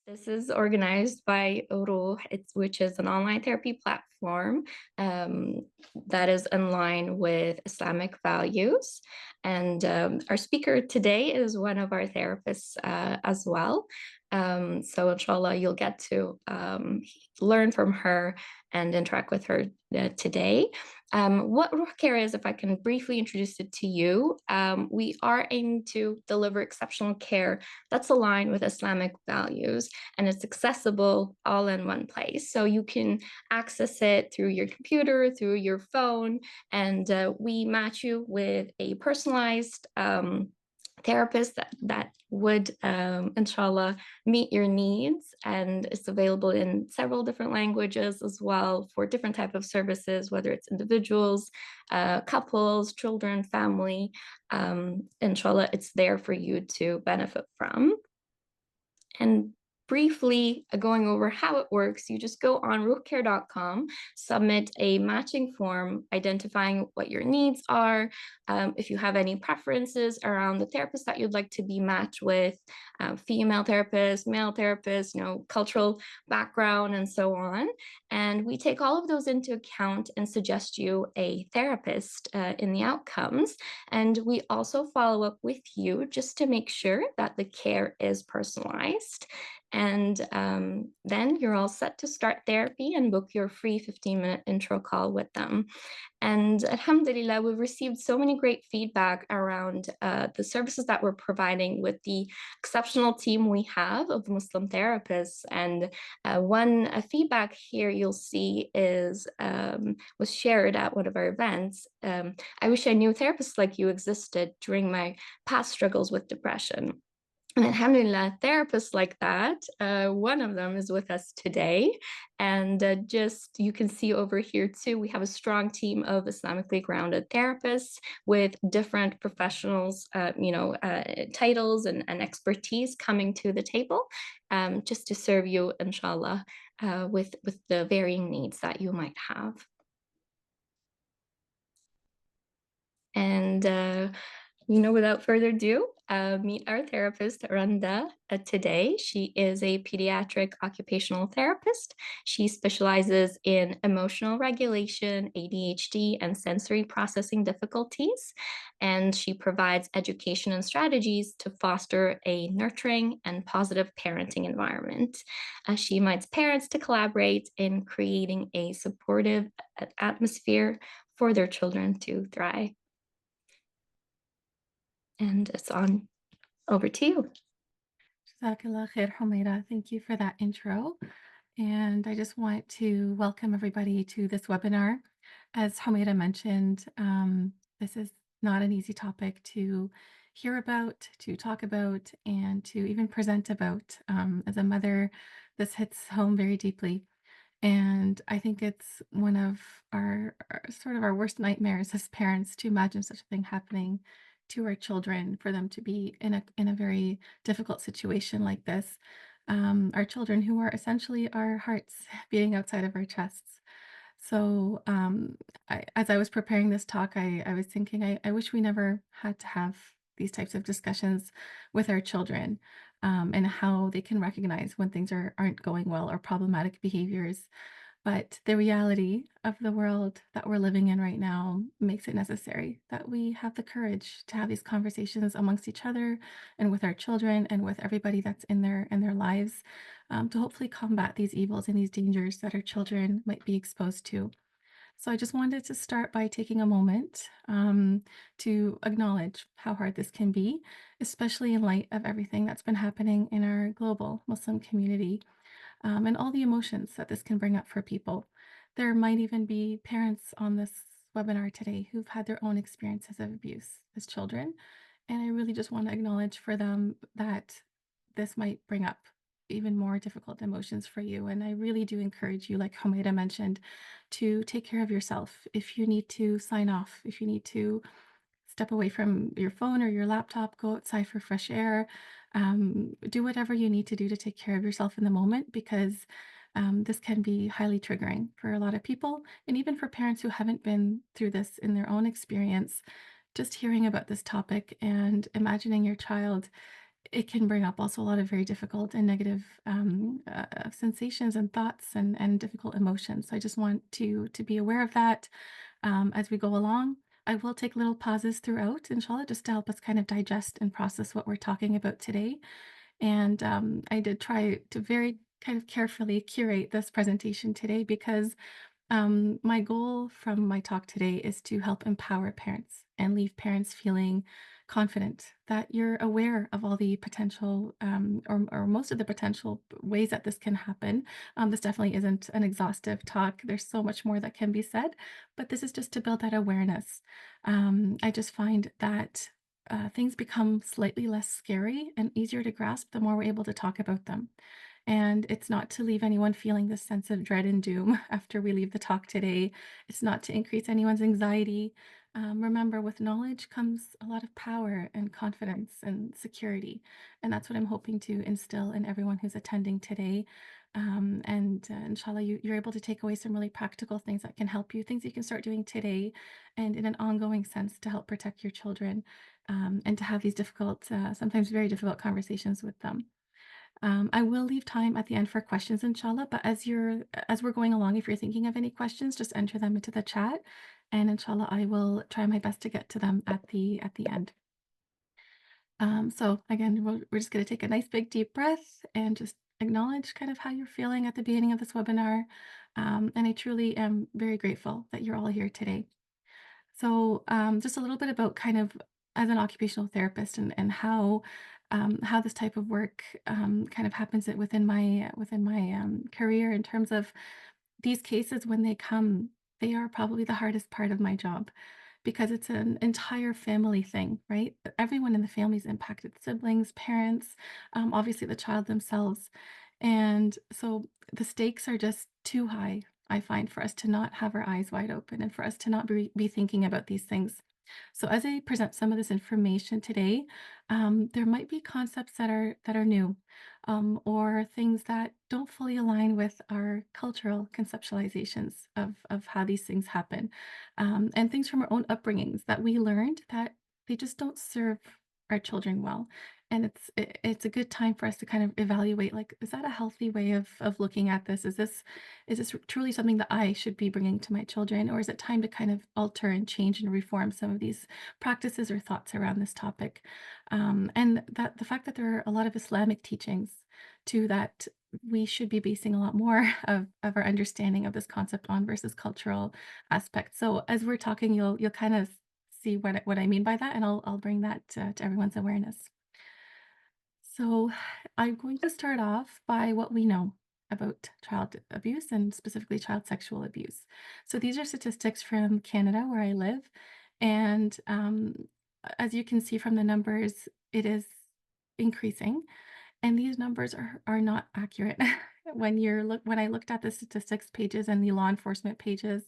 This is organized by Ruh, which is an online therapy platform um, that is in line with Islamic values. And our speaker today is one of our therapists as well. So, inshallah, you'll get to learn from her and interact with her today. What Ruh Care is, if I can briefly introduce it to you, we are aiming to deliver exceptional care that's aligned with Islamic values, and it's accessible all in one place. So you can access it through your computer, through your phone, and we match you with a personalized therapist that would, inshallah, meet your needs. And it's available in several different languages as well for different type of services, whether it's individuals, couples, children, family. Inshallah, it's there for you to benefit from. And briefly going over how it works, you just go on rootcare.com, submit a matching form identifying what your needs are, if you have any preferences around the therapist that you'd like to be matched with, female therapist, male therapist, cultural background, and so on. And we take all of those into account and suggest you a therapist in the outcomes. And we also follow up with you just to make sure that the care is personalized. And then you're all set to start therapy and book your free 15-minute intro call with them. And alhamdulillah, we've received so many great feedback around the services that we're providing with the exceptional team we have of Muslim therapists. And one feedback here you'll see is was shared at one of our events. I wish I knew therapists like you existed during my past struggles with depression. And alhamdulillah, therapists like that, one of them is with us today. And just you can see over here too, we have a strong team of Islamically grounded therapists with different professionals, titles and expertise coming to the table, just to serve you, inshallah, with the varying needs that you might have. And without further ado, meet our therapist, Runda, today. She is a pediatric occupational therapist. She specializes in emotional regulation, ADHD, and sensory processing difficulties. And she provides education and strategies to foster a nurturing and positive parenting environment. She invites parents to collaborate in creating a supportive atmosphere for their children to thrive. And it's on over to you. Jazakallah khair, Humaira. Thank you for that intro. And I just want to welcome everybody to this webinar. As Humaira mentioned, this is not an easy topic to hear about, to talk about, and to even present about. As a mother, this hits home very deeply. And I think it's one of our sort of our worst nightmares as parents to imagine such a thing happening to our children, for them to be in a very difficult situation like this. Our children who are essentially our hearts beating outside of our chests. So as I was preparing this talk, I was thinking I wish we never had to have these types of discussions with our children, and how they can recognize when things aren't going well or problematic behaviors. But the reality of the world that we're living in right now makes it necessary that we have the courage to have these conversations amongst each other and with our children and with everybody that's in their lives, to hopefully combat these evils and these dangers that our children might be exposed to. So I just wanted to start by taking a moment, to acknowledge how hard this can be, especially in light of everything that's been happening in our global Muslim community, and all the emotions that this can bring up for people. There might even be parents on this webinar today who've had their own experiences of abuse as children. And I really just want to acknowledge for them that this might bring up even more difficult emotions for you. And I really do encourage you, like Homaida mentioned, to take care of yourself. If you need to sign off, if you need to step away from your phone or your laptop, go outside for fresh air, do whatever you need to do to take care of yourself in the moment, because this can be highly triggering for a lot of people. And even for parents who haven't been through this in their own experience, just hearing about this topic and imagining your child it can bring up also a lot of very difficult and negative sensations and thoughts and difficult emotions. So I just want to be aware of that as we go along. I will take little pauses throughout, inshallah, just to help us kind of digest and process what we're talking about today. And I did try to very kind of carefully curate this presentation today because my goal from my talk today is to help empower parents and leave parents feeling confident that you're aware of all the potential or most of the potential ways that this can happen. This definitely isn't an exhaustive talk. There's so much more that can be said, but this is just to build that awareness. I just find that things become slightly less scary and easier to grasp the more we're able to talk about them. And it's not to leave anyone feeling this sense of dread and doom after we leave the talk today. It's not to increase anyone's anxiety. Remember, with knowledge comes a lot of power and confidence and security. And that's what I'm hoping to instill in everyone who's attending today. And inshallah, you're able to take away some really practical things that can help you, things you can start doing today and in an ongoing sense to help protect your children and to have these difficult, sometimes very difficult conversations with them. I will leave time at the end for questions, inshallah. But as we're going along, if you're thinking of any questions, just enter them into the chat, and inshallah, I will try my best to get to them at the end. So again, we're just going to take a nice big deep breath and just acknowledge kind of how you're feeling at the beginning of this webinar. And I truly am very grateful that you're all here today. So, just a little bit about kind of as an occupational therapist and how this type of work kind of happens within my career in terms of these cases when they come, they are probably the hardest part of my job because it's an entire family thing, right? Everyone in the family is impacted, siblings, parents, obviously the child themselves. And so the stakes are just too high, I find, for us to not have our eyes wide open and for us to not be thinking about these things. So as I present some of this information today, there might be concepts that are new, or things that don't fully align with our cultural conceptualizations of how these things happen, and things from our own upbringings that we learned that they just don't serve our children well. And it's a good time for us to kind of evaluate, like, is that a healthy way of looking at this? Is this truly something that I should be bringing to my children, or is it time to kind of alter and change and reform some of these practices or thoughts around this topic? And that the fact that there are a lot of Islamic teachings too that we should be basing a lot more of our understanding of this concept on versus cultural aspects. So as we're talking, you'll kind of see what I mean by that, and I'll bring that to everyone's awareness. So I'm going to start off by what we know about child abuse and specifically child sexual abuse. So these are statistics from Canada, where I live. And as you can see from the numbers, it is increasing. And these numbers are not accurate. When I looked at the statistics pages and the law enforcement pages,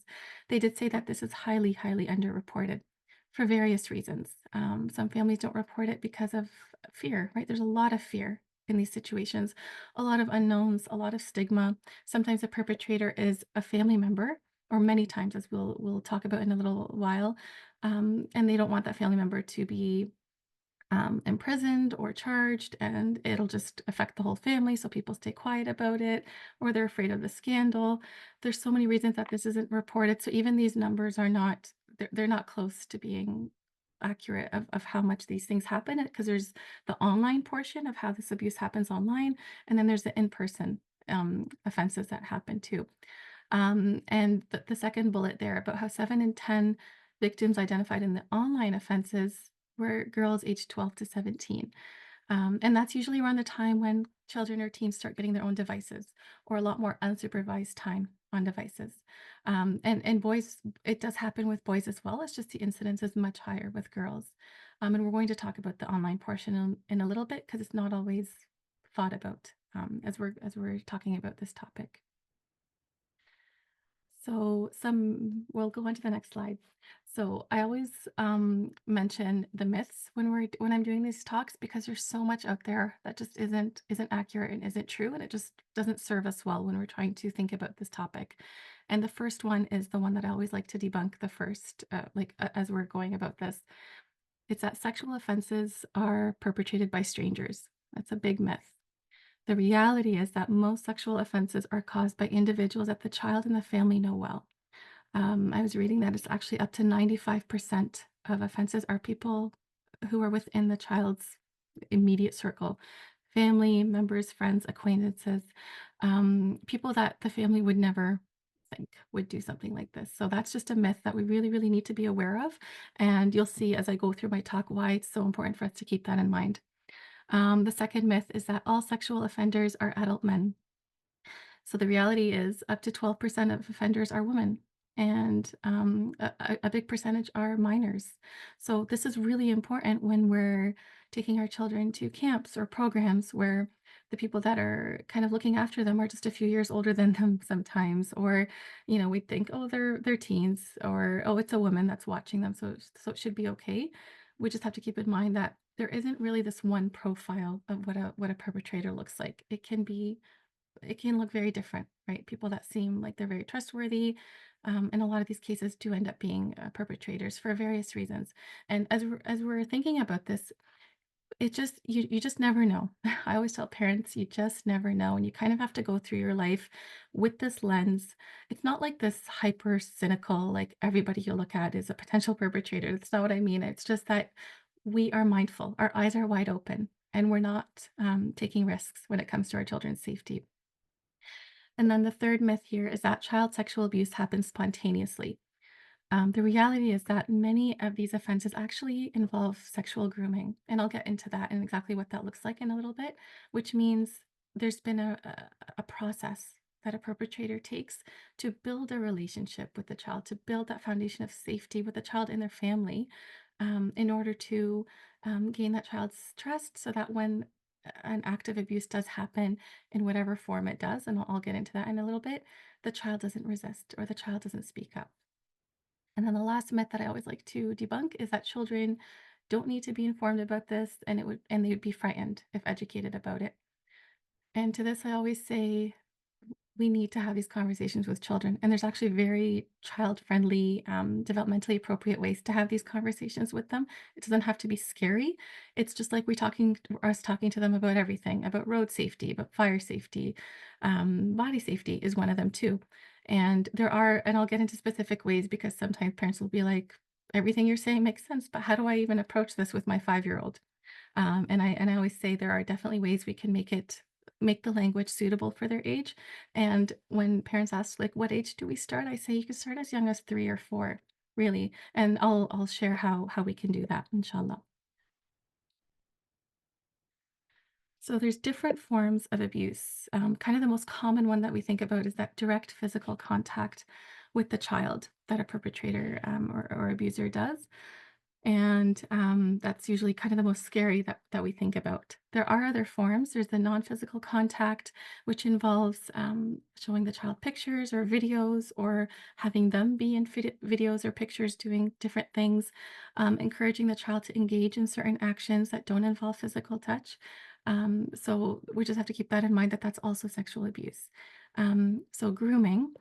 they did say that this is highly, highly underreported for various reasons. Some families don't report it because of fear, right? There's a lot of fear in these situations, a lot of unknowns, a lot of stigma. Sometimes the perpetrator is a family member, or many times, as we'll talk about in a little while, and they don't want that family member to be imprisoned or charged, and it'll just affect the whole family. So people stay quiet about it, or they're afraid of the scandal. There's so many reasons that this isn't reported. So even these numbers are not, they're not close to being accurate of how much these things happen because there's the online portion of how this abuse happens online, and then there's the in-person offenses that happen too. And the second bullet there about how 7 in 10 victims identified in the online offenses were girls aged 12 to 17. And that's usually around the time when children or teens start getting their own devices or a lot more unsupervised time on devices. And boys, it does happen with boys as well. It's just the incidence is much higher with girls. And we're going to talk about the online portion in a little bit because it's not always thought about as we're talking about this topic. So we'll go on to the next slide. So I always mention the myths when I'm doing these talks because there's so much out there that just isn't accurate and isn't true, and it just doesn't serve us well when we're trying to think about this topic. And the first one is the one that I always like to debunk the first, as we're going about this. It's that sexual offenses are perpetrated by strangers. That's a big myth. The reality is that most sexual offenses are caused by individuals that the child and the family know well. I was reading that it's actually up to 95% of offenses are people who are within the child's immediate circle, family members, friends, acquaintances, people that the family would never think would do something like this. So that's just a myth that we really, really need to be aware of. And you'll see as I go through my talk why it's so important for us to keep that in mind. The second myth is that all sexual offenders are adult men. So the reality is up to 12% of offenders are women, and a big percentage are minors. So this is really important when we're taking our children to camps or programs where the people that are kind of looking after them are just a few years older than them sometimes, or we think, oh, they're teens, or oh, it's a woman that's watching them, so it should be okay. We just have to keep in mind that there isn't really this one profile of what a perpetrator looks like. It can look very different, right? People that seem like they're very trustworthy, in a lot of these cases do end up being perpetrators for various reasons. And as we're thinking about this, it just you just never know. I always tell parents, you just never know, and you kind of have to go through your life with this lens. It's not like this hyper cynical, like everybody you look at is a potential perpetrator. That's not what I mean. It's just that we are mindful, our eyes are wide open, and we're not taking risks when it comes to our children's safety. And then the third myth here is that child sexual abuse happens spontaneously. The reality is that many of these offenses actually involve sexual grooming. And I'll get into that and exactly what that looks like in a little bit, which means there's been a process that a perpetrator takes to build a relationship with the child, to build that foundation of safety with the child and their family, in order to gain that child's trust so that when an act of abuse does happen in whatever form it does, and I'll get into that in a little bit, the child doesn't resist or the child doesn't speak up. And then the last myth that I always like to debunk is that children don't need to be informed about this and they would be frightened if educated about it. And to this I always say we need to have these conversations with children. And there's actually very child friendly, developmentally appropriate ways to have these conversations with them. It doesn't have to be scary. It's just like us talking to them about everything, about road safety, about fire safety, body safety is one of them too. And I'll get into specific ways because sometimes parents will be like, everything you're saying makes sense, but how do I even approach this with my 5-year-old? And I always say there are definitely ways we can make the language suitable for their age. And when parents ask, like, what age do we start? I say you can start as young as 3 or 4, really. And I'll share how we can do that, inshallah. So there's different forms of abuse. Kind of the most common one that we think about is that direct physical contact with the child that a perpetrator or abuser does. And that's usually kind of the most scary that we think about. There are other forms. There's the non-physical contact, which involves showing the child pictures or videos, or having them be in videos or pictures doing different things, encouraging the child to engage in certain actions that don't involve physical touch. So we just have to keep that in mind that that's also sexual abuse. So grooming.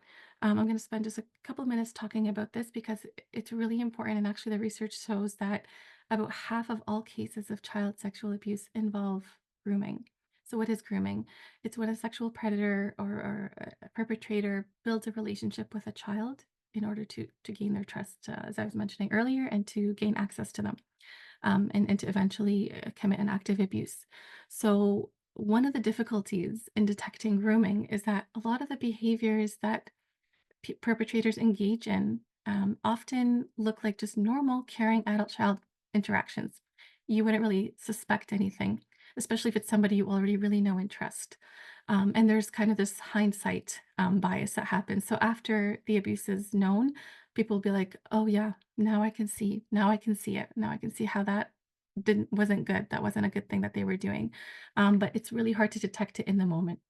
I'm going to spend just a couple of minutes talking about this because it's really important. And actually, the research shows that about half of all cases of child sexual abuse involve grooming. So, what is grooming? It's when a sexual predator or a perpetrator builds a relationship with a child in order to gain their trust, as I was mentioning earlier, and to gain access to them, and to eventually commit an act of abuse. So, one of the difficulties in detecting grooming is that a lot of the behaviors that perpetrators engage in often look like just normal, caring adult child interactions. You wouldn't really suspect anything, especially if it's somebody you already really know and trust. And there's kind of this hindsight bias that happens. So after the abuse is known, people will be like, "Oh yeah, now I can see. Now I can see it. Now I can see how that didn't wasn't good. That wasn't a good thing that they were doing." But it's really hard to detect it in the moment.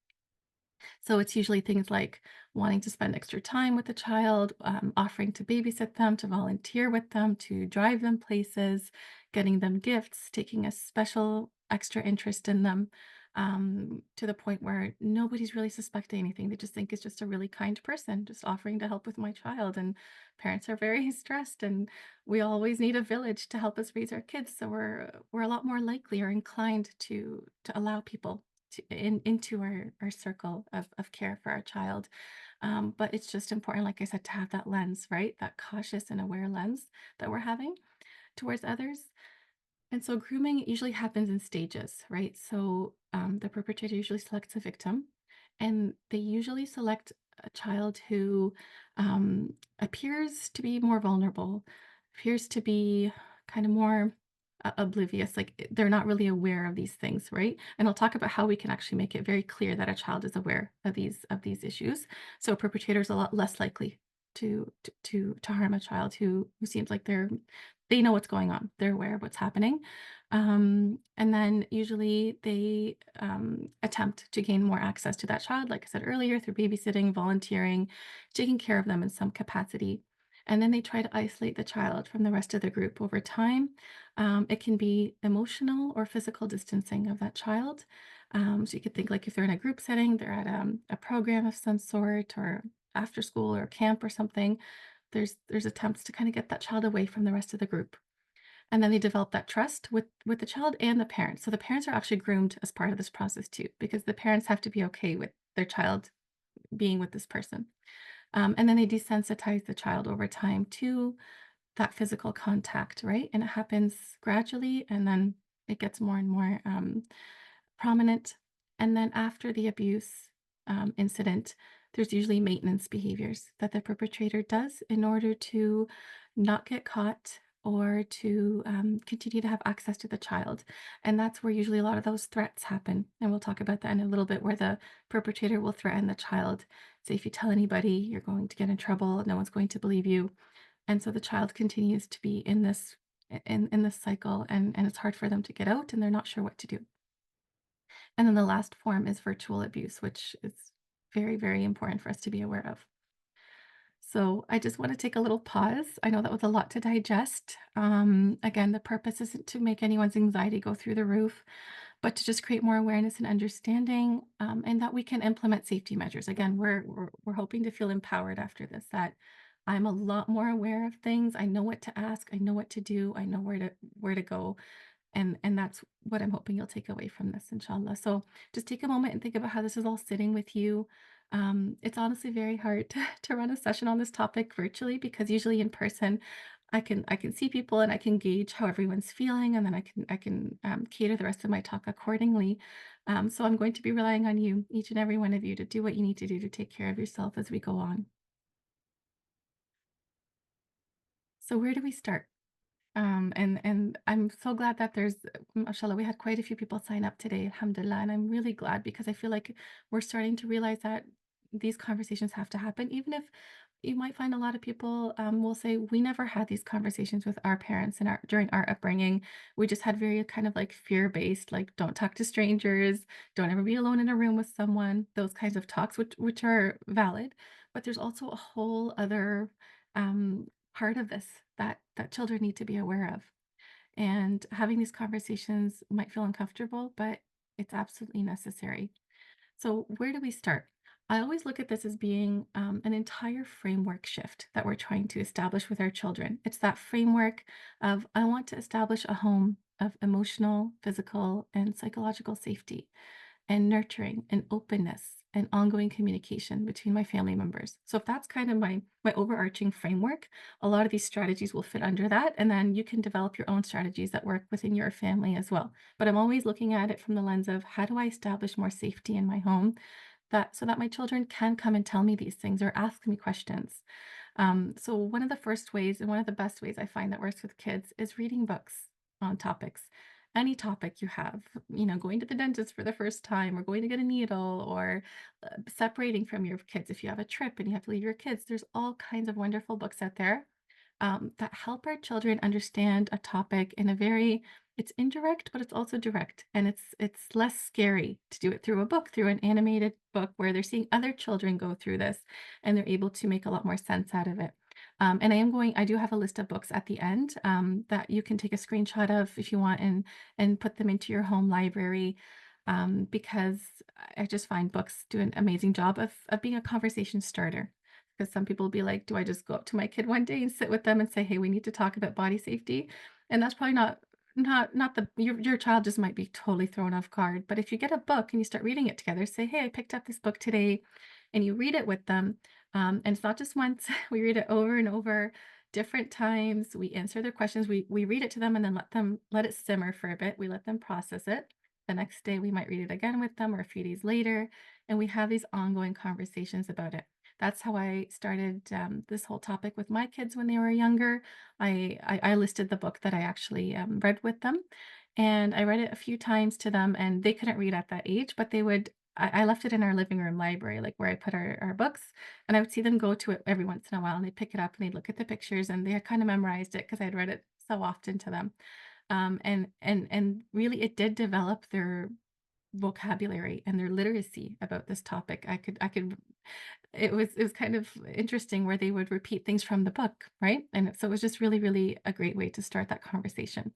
So it's usually things like wanting to spend extra time with the child, offering to babysit them, to volunteer with them, to drive them places, getting them gifts, taking a special extra interest in them. to the point where nobody's really suspecting anything. They just think it's just a really kind person just offering to help with my child. And parents are very stressed, and we always need a village to help us raise our kids. So we're a lot more likely or inclined to allow people into our circle of care for our child. But it's just important, like I said, to have that lens, right? That cautious and aware lens that we're having towards others. And so grooming usually happens in stages, right? So the perpetrator usually selects a victim, and they usually select a child who appears to be more vulnerable, appears to be kind of more oblivious, like they're not really aware of these things, right? And I'll talk about how we can actually make it very clear that a child is aware of these issues. So a perpetrator is a lot less likely to harm a child who seems like they know what's going on. They're aware of what's happening. And then usually they attempt to gain more access to that child, like I said earlier, through babysitting, volunteering, taking care of them in some capacity. And then they try to isolate the child from the rest of the group over time. It can be emotional or physical distancing of that child. So you could think like if they're in a group setting, they're at a program of some sort or after school or camp or something, there's attempts to kind of get that child away from the rest of the group. And then they develop that trust with the child and the parents. So the parents are actually groomed as part of this process too, because the parents have to be okay with their child being with this person. And then they desensitize the child over time to that physical contact, right? And it happens gradually, and then it gets more and more prominent. And then after the abuse incident, there's usually maintenance behaviors that the perpetrator does in order to not get caught or to continue to have access to the child. And that's where usually a lot of those threats happen. And we'll talk about that in a little bit, where the perpetrator will threaten the child. Say, if you tell anybody, you're going to get in trouble, no one's going to believe you. And so the child continues to be in this cycle, and it's hard for them to get out, and they're not sure what to do. And then the last form is virtual abuse, which is very, very important for us to be aware of. So I just want to take a little pause. I know that was a lot to digest. Again, the purpose isn't to make anyone's anxiety go through the roof, but to just create more awareness and understanding, and that we can implement safety measures. Again, we're hoping to feel empowered after this. That I'm a lot more aware of things. I know what to ask. I know what to do. I know where to go, and that's what I'm hoping you'll take away from this, inshallah. So just take a moment and think about how this is all sitting with you. It's honestly very hard to run a session on this topic virtually, because usually in person, I can see people and I can gauge how everyone's feeling, and then I can cater the rest of my talk accordingly. So I'm going to be relying on you, each and every one of you, to do what you need to do to take care of yourself as we go on. So where do we start? And I'm so glad that there's, mashallah, we had quite a few people sign up today, alhamdulillah. And I'm really glad, because I feel like we're starting to realize that these conversations have to happen, even if you might find a lot of people will say, we never had these conversations with our parents and during our upbringing. We just had very kind of like fear-based, like don't talk to strangers, don't ever be alone in a room with someone, those kinds of talks, which are valid. But there's also a whole other part of this that children need to be aware of. And having these conversations might feel uncomfortable, but it's absolutely necessary. So, where do we start? I always look at this as being an entire framework shift that we're trying to establish with our children. It's that framework of, I want to establish a home of emotional, physical, and psychological safety, and nurturing and openness and ongoing communication between my family members. So if that's kind of my overarching framework, a lot of these strategies will fit under that, and then you can develop your own strategies that work within your family as well. But I'm always looking at it from the lens of, how do I establish more safety in my home, that so that my children can come and tell me these things or ask me questions. So one of the first ways, and one of the best ways I find that works with kids, is reading books on topics. Any topic you have, going to the dentist for the first time, or going to get a needle, or separating from your kids if you have a trip and you have to leave your kids. There's all kinds of wonderful books out there that help our children understand a topic in a very, it's indirect, but it's also direct, and it's less scary to do it through a book, through an animated book, where they're seeing other children go through this, and they're able to make a lot more sense out of it. And I do have a list of books at the end that you can take a screenshot of if you want, and put them into your home library. because I just find books do an amazing job of being a conversation starter. Because some people will be like, do I just go up to my kid one day and sit with them and say, hey, we need to talk about body safety? And that's probably not the your child just might be totally thrown off guard. But if you get a book and you start reading it together, say, hey, I picked up this book today, and you read it with them. And it's not just once, we read it over and over, different times. We answer their questions. We read it to them and then let it simmer for a bit. We let them process it. The next day, we might read it again with them or a few days later, and we have these ongoing conversations about it. That's how I started this whole topic with my kids when they were younger. I listed the book that I actually read with them, and I read it a few times to them, and they couldn't read at that age, but they would. I left it in our living room library, like where I put our books, and I would see them go to it every once in a while, and they'd pick it up and they'd look at the pictures, and they had kind of memorized it because I'd read it so often to them. And really it did develop their vocabulary and their literacy about this topic. I could it was kind of interesting where they would repeat things from the book, right? And so it was just really, really a great way to start that conversation.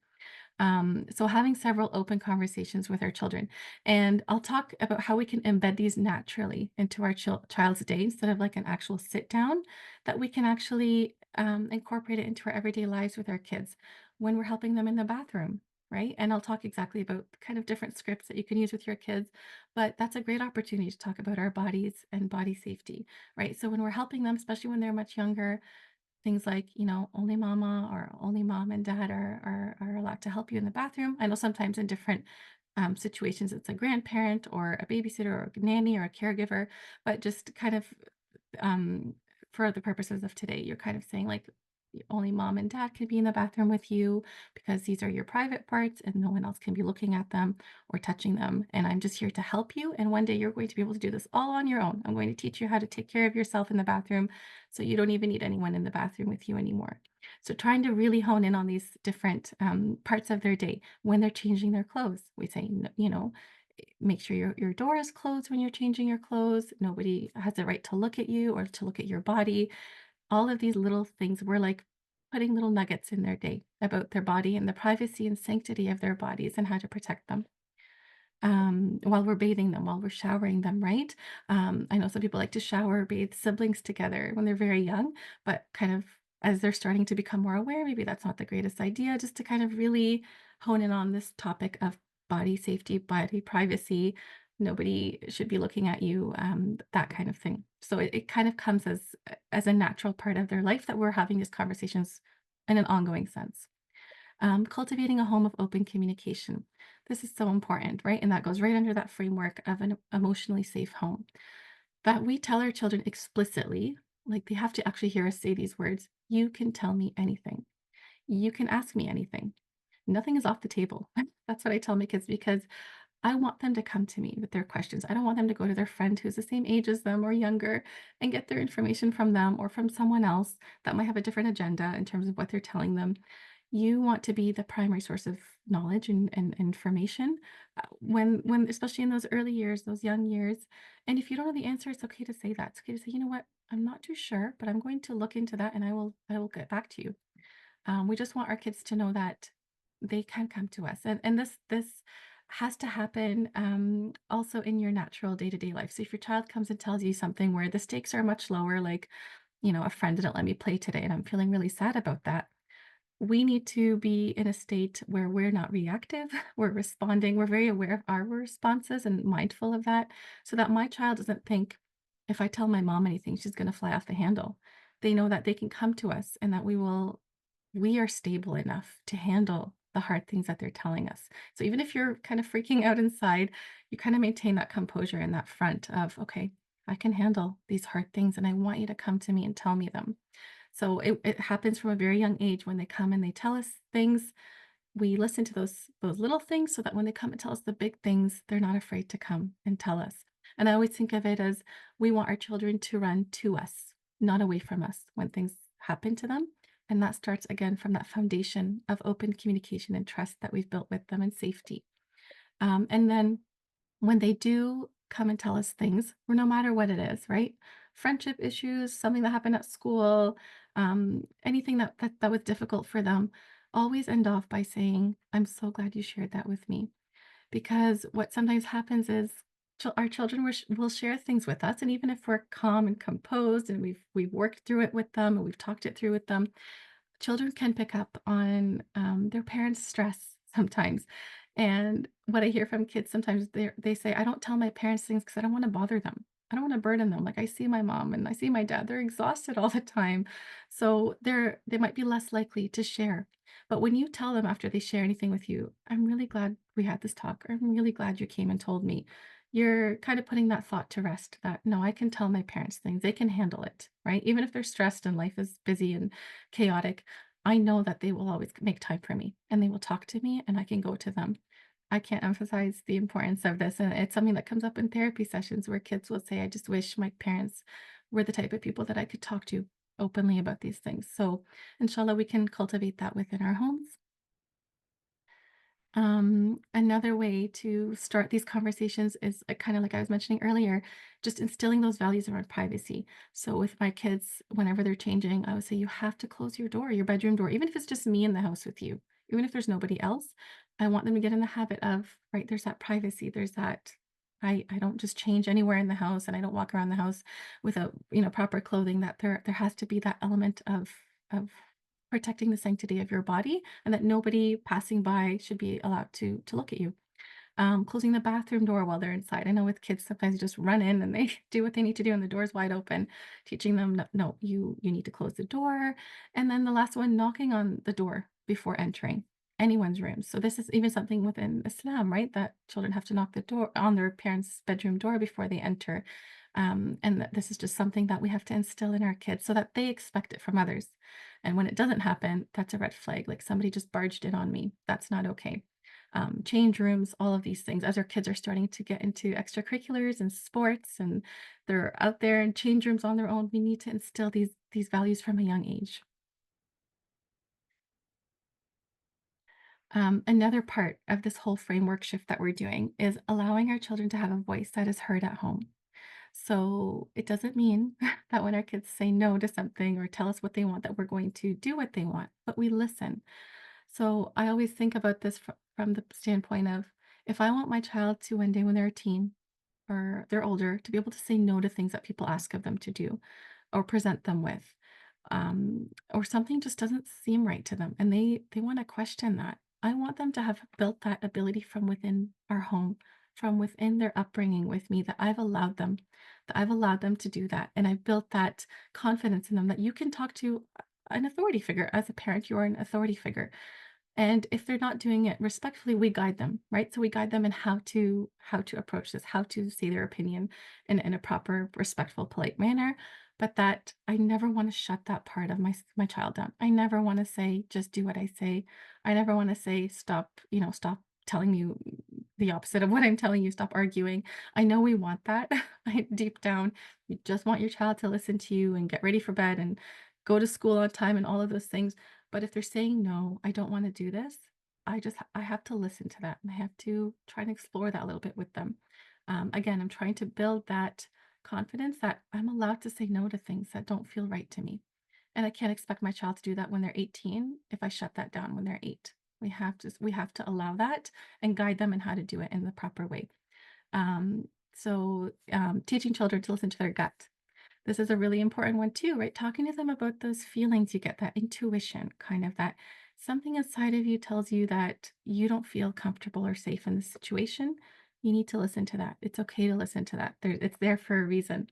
So having several open conversations with our children. And I'll talk about how we can embed these naturally into our child's day instead of like an actual sit down, that we can actually incorporate it into our everyday lives with our kids when we're helping them in the bathroom. Right. And I'll talk exactly about kind of different scripts that you can use with your kids. But that's a great opportunity to talk about our bodies and body safety. Right. So when we're helping them, especially when they're much younger, things like, only mama or only mom and dad are allowed to help you in the bathroom. I know sometimes in different situations, it's a grandparent or a babysitter or a nanny or a caregiver, but just kind of um, for the purposes of today, you're kind of saying like only mom and dad can be in the bathroom with you because these are your private parts and no one else can be looking at them or touching them. And I'm just here to help you. And one day you're going to be able to do this all on your own. I'm going to teach you how to take care of yourself in the bathroom so you don't even need anyone in the bathroom with you anymore. So, trying to really hone in on these different parts of their day when they're changing their clothes. We say, make sure your door is closed when you're changing your clothes. Nobody has the right to look at you or to look at your body. All of these little things were like putting little nuggets in their day about their body and the privacy and sanctity of their bodies and how to protect them while we're bathing them, while we're showering them, right? I know some people like to shower or bathe siblings together when they're very young, but kind of as they're starting to become more aware, maybe that's not the greatest idea, just to kind of really hone in on this topic of body safety, body privacy. Nobody should be looking at you, that kind of thing. So it kind of comes as a natural part of their life that we're having these conversations in an ongoing sense. Cultivating a home of open communication. This is so important, right? And that goes right under that framework of an emotionally safe home. That we tell our children explicitly, like they have to actually hear us say these words: you can tell me anything, you can ask me anything. Nothing is off the table. That's what I tell my kids because I want them to come to me with their questions. I don't want them to go to their friend who's the same age as them or younger and get their information from them or from someone else that might have a different agenda in terms of what they're telling them. You want to be the primary source of knowledge and information when especially in those early years, those young years. And if you don't know the answer, it's okay to say that. It's okay to say, you know what, I'm not too sure, but I'm going to look into that and I will get back to you. We just want our kids to know that they can come to us, and this has to happen also in your natural day to day life. So if your child comes and tells you something where the stakes are much lower, like a friend didn't let me play today, and I'm feeling really sad about that. We need to be in a state where we're not reactive, we're responding, we're very aware of our responses and mindful of that, so that my child doesn't think, if I tell my mom anything, she's going to fly off the handle. They know that they can come to us and that we are stable enough to handle the hard things that they're telling us. So even if you're kind of freaking out inside, you kind of maintain that composure in that front of, okay, I can handle these hard things and I want you to come to me and tell me them. So it happens from a very young age when they come and they tell us things. We listen to those little things so that when they come and tell us the big things, they're not afraid to come and tell us. And I always think of it as we want our children to run to us, not away from us when things happen to them. And that starts again from that foundation of open communication and trust that we've built with them and safety. And then when they do come and tell us things, or no matter what it is, right? Friendship issues, something that happened at school, anything that was difficult for them, always end off by saying, "I'm so glad you shared that with me." because what sometimes happens is our children will share things with us, and even if we're calm and composed and we've worked through it with them and we've talked it through with them, children can pick up on their parents' stress sometimes. And what I hear from kids sometimes, they say, I don't tell my parents things because I don't want to bother them. I don't want to burden them. Like I see my mom and I see my dad, they're exhausted all the time. So they might be less likely to share. But when you tell them after they share anything with you, I'm really glad we had this talk. Or I'm really glad you came and told me. You're kind of putting that thought to rest that no, I can tell my parents things. They can handle it, right? Even if they're stressed and life is busy and chaotic, I know that they will always make time for me and they will talk to me and I can go to them. I can't emphasize the importance of this. And it's something that comes up in therapy sessions where kids will say, I just wish my parents were the type of people that I could talk to openly about these things. So, inshallah, we can cultivate that within our homes. Another way to start these conversations is kind of like I was mentioning earlier, just instilling those values around privacy. So with my kids, whenever they're changing, I would say you have to close your door, your bedroom door, even if it's just me in the house with you, even if there's nobody else. I want them to get in the habit of, right, there's that privacy, there's that I don't just change anywhere in the house and I don't walk around the house without, proper clothing, that there has to be that element of protecting the sanctity of your body and that nobody passing by should be allowed to look at you. Closing the bathroom door while they're inside. I know with kids sometimes you just run in and they do what they need to do and the door's wide open, teaching them no, no, you need to close the door. And then the last one, knocking on the door before entering anyone's room. So this is even something within Islam, right? That children have to knock the door on their parents' bedroom door before they enter. And that this is just something that we have to instill in our kids so that they expect it from others. And when it doesn't happen, that's a red flag. Like somebody just barged in on me. That's not okay. Change rooms, all of these things. As our kids are starting to get into extracurriculars and sports, and they're out there in change rooms on their own, we need to instill these values from a young age. Another part of this whole framework shift that we're doing is allowing our children to have a voice that is heard at home. So it doesn't mean that when our kids say no to something or tell us what they want, that we're going to do what they want, but we listen. So I always think about this from the standpoint of if I want my child to one day when they're a teen or they're older to be able to say no to things that people ask of them to do or present them with, or something just doesn't seem right to them and they want to question that. I want them to have built that ability from within our home, from within their upbringing with me, that I've allowed them to do that. And I've built that confidence in them that you can talk to an authority figure. As a parent, you're an authority figure. And if they're not doing it respectfully, we guide them, right? So we guide them in how to approach this, how to say their opinion in a proper, respectful, polite manner. But that I never want to shut that part of my child down. I never want to say, just do what I say. I never want to say, stop, stop telling you the opposite of what I'm telling you, stop arguing. I know we want that. Deep down, you just want your child to listen to you and get ready for bed and go to school on time and all of those things, but if they're saying, "No, I don't wanna do this," I have to listen to that, and I have to try and explore that a little bit with them. Again, I'm trying to build that confidence that I'm allowed to say no to things that don't feel right to me, and I can't expect my child to do that when they're 18 if I shut that down when they're 8. We have to allow that and guide them in how to do it in the proper way. Teaching children to listen to their gut. This is a really important one too, right? Talking to them about those feelings you get, that intuition, kind of that something inside of you tells you that you don't feel comfortable or safe in this situation. You need to listen to that. It's okay to listen to that. It's there for a reason.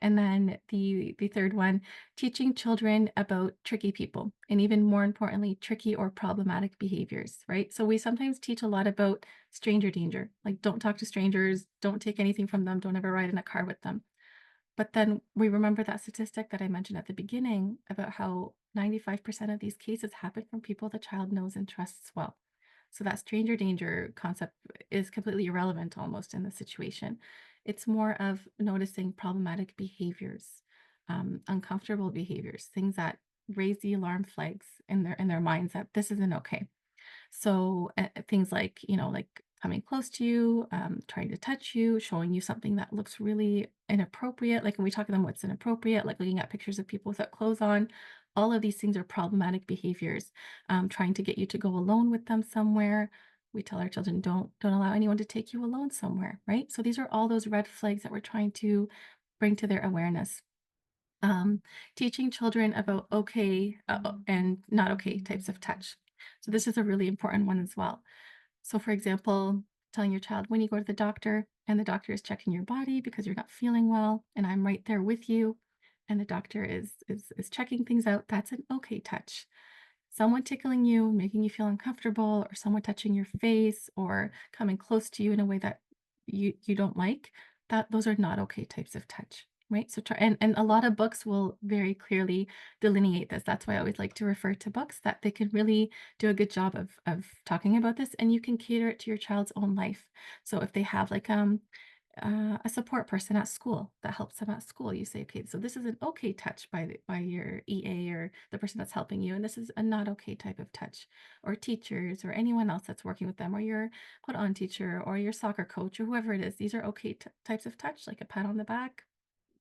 And then the third one, teaching children about tricky people, and even more importantly, tricky or problematic behaviors, right? So we sometimes teach a lot about stranger danger, like don't talk to strangers, don't take anything from them, don't ever ride in a car with them. But then we remember that statistic that I mentioned at the beginning about how 95% of these cases happen from people the child knows and trusts well. So that stranger danger concept is completely irrelevant almost in the situation. It's more of noticing problematic behaviors, uncomfortable behaviors, things that raise the alarm flags in their minds that this isn't okay. So, things like, like coming close to you, trying to touch you, showing you something that looks really inappropriate. Like when we talk to them, what's inappropriate, like looking at pictures of people without clothes on. All of these things are problematic behaviors. Trying to get you to go alone with them somewhere. We tell our children, don't allow anyone to take you alone somewhere, right? So these are all those red flags that we're trying to bring to their awareness. um, Teaching children about okay and not okay types of touch. So this is a really important one as well. So, for example, telling your child when you go to the doctor and the doctor is checking your body because you're not feeling well, and I'm right there with you, and the doctor is checking things out. That's an okay touch. Someone tickling you, making you feel uncomfortable, or someone touching your face or coming close to you in a way that you don't like, that those are not okay types of touch, right? So try and a lot of books will very clearly delineate this. That's why I always like to refer to books that they can really do a good job of talking about this, and you can cater it to your child's own life. So if they have like a support person at school that helps them at school. You say, okay, so this is an okay touch by your EA or the person that's helping you, and this is a not okay type of touch. Or teachers or anyone else that's working with them, or your put on teacher or your soccer coach or whoever it is. These are okay types of touch, like a pat on the back.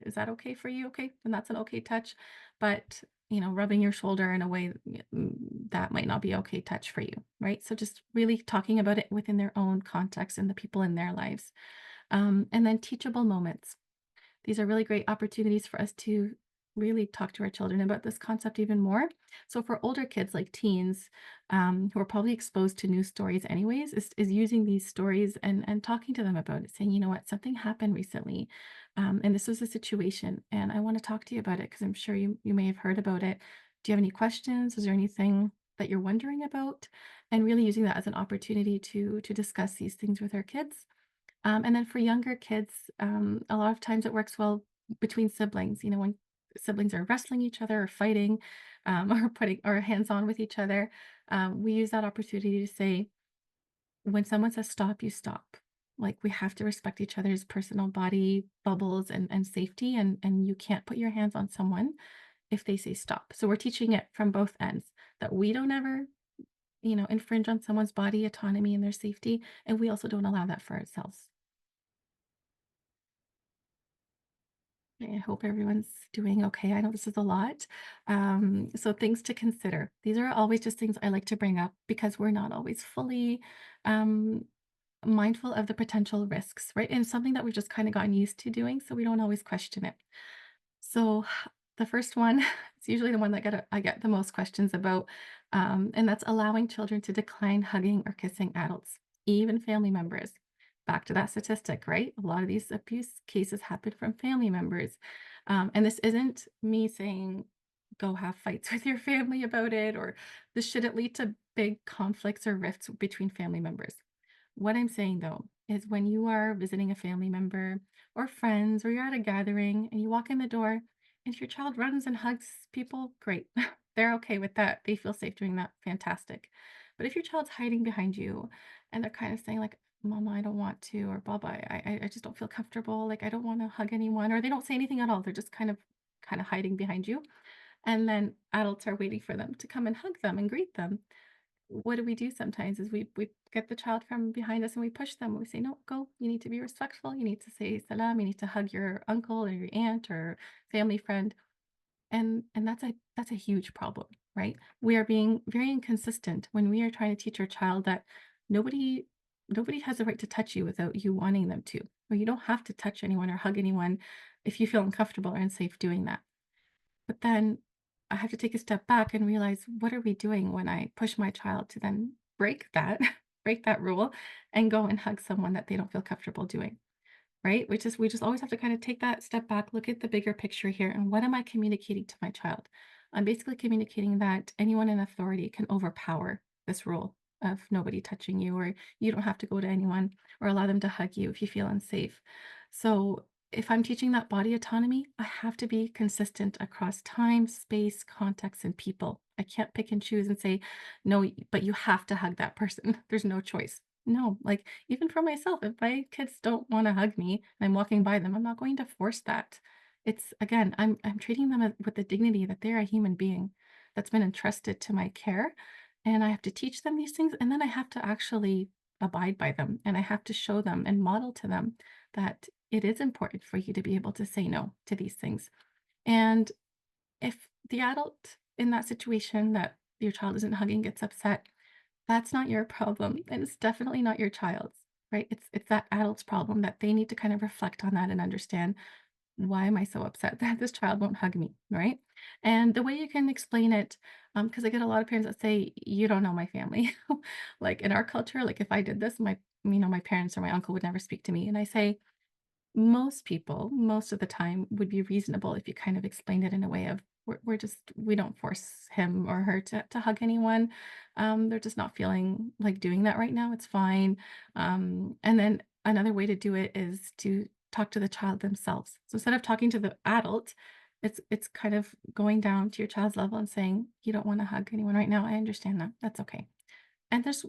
Is that okay for you? Okay, then that's an okay touch. But rubbing your shoulder in a way that might not be okay touch for you, right? So just really talking about it within their own context and the people in their lives. And then teachable moments. These are really great opportunities for us to really talk to our children about this concept even more. So for older kids like teens, who are probably exposed to news stories anyways, is using these stories and talking to them about it, saying, you know what, something happened recently, and this was a situation, and I want to talk to you about it because I'm sure you may have heard about it. Do you have any questions? Is there anything that you're wondering about? And really using that as an opportunity to discuss these things with our kids. And then for younger kids, a lot of times it works well between siblings. When siblings are wrestling each other or fighting, or putting or hands on with each other, we use that opportunity to say, when someone says stop, you stop. Like we have to respect each other's personal body bubbles and safety, and you can't put your hands on someone if they say stop. So we're teaching it from both ends that we don't ever infringe on someone's body autonomy and their safety, and we also don't allow that for ourselves. I hope everyone's doing okay. I know this is a lot. So things to consider. These are always just things I like to bring up because we're not always fully um, mindful of the potential risks, right? And something that we've just kind of gotten used to doing, so we don't always question it. So the first one is usually the one that I get the most questions about, and that's allowing children to decline hugging or kissing adults, even family members. Back to that statistic, right? A lot of these abuse cases happen from family members. And this isn't me saying go have fights with your family about it, or this shouldn't lead to big conflicts or rifts between family members. What I'm saying though is when you are visiting a family member or friends, or you're at a gathering and you walk in the door, and if your child runs and hugs people, great. They're okay with that. They feel safe doing that. Fantastic. But if your child's hiding behind you and they're kind of saying like, Mama, I don't want to, or Baba, I just don't feel comfortable. Like I don't want to hug anyone, or they don't say anything at all. They're just kind of hiding behind you. And then adults are waiting for them to come and hug them and greet them. What do we do sometimes is we get the child from behind us and we push them. We say, "No, go. You need to be respectful. You need to say salam. You need to hug your uncle or your aunt or family friend." And that's a huge problem, right? We are being very inconsistent when we are trying to teach our child that nobody nobody has the right to touch you without you wanting them to. Or you don't have to touch anyone or hug anyone if you feel uncomfortable or unsafe doing that. But then I have to take a step back and realize, what are we doing when I push my child to then break that, break that rule and go and hug someone that they don't feel comfortable doing, right? We just always have to kind of take that step back, look at the bigger picture here, and what am I communicating to my child? I'm basically communicating that anyone in authority can overpower this rule of nobody touching you, or you don't have to go to anyone or allow them to hug you if you feel unsafe. So if I'm teaching that body autonomy, I have to be consistent across time, space, context, and people. I can't pick and choose and say, no, but you have to hug that person. There's no choice. No, like even for myself, if my kids don't want to hug me and I'm walking by them, I'm not going to force that. It's again, I'm treating them with the dignity that they're a human being that's been entrusted to my care, and I have to teach them these things, and then I have to actually abide by them, and I have to show them and model to them that it is important for you to be able to say no to these things. And if the adult in that situation that your child isn't hugging gets upset, That's not your problem, and it's definitely not your child's, right? It's that adult's problem that they need to kind of reflect on that and understand, "Why am I so upset that this child won't hug me?" Right? And the way you can explain it, because I get a lot of parents that say, "You don't know my family." Like, in our culture, like, if I did this, my parents or my uncle would never speak to me, and I say, most people, most of the time, would be reasonable if you kind of explained it in a way of we don't force him or her to hug anyone. They're just not feeling like doing that right now. It's fine. And then another way to do it is to talk to the child themselves. So instead of talking to the adult, it's kind of going down to your child's level and saying, you don't want to hug anyone right now. I understand that. That's okay. And there's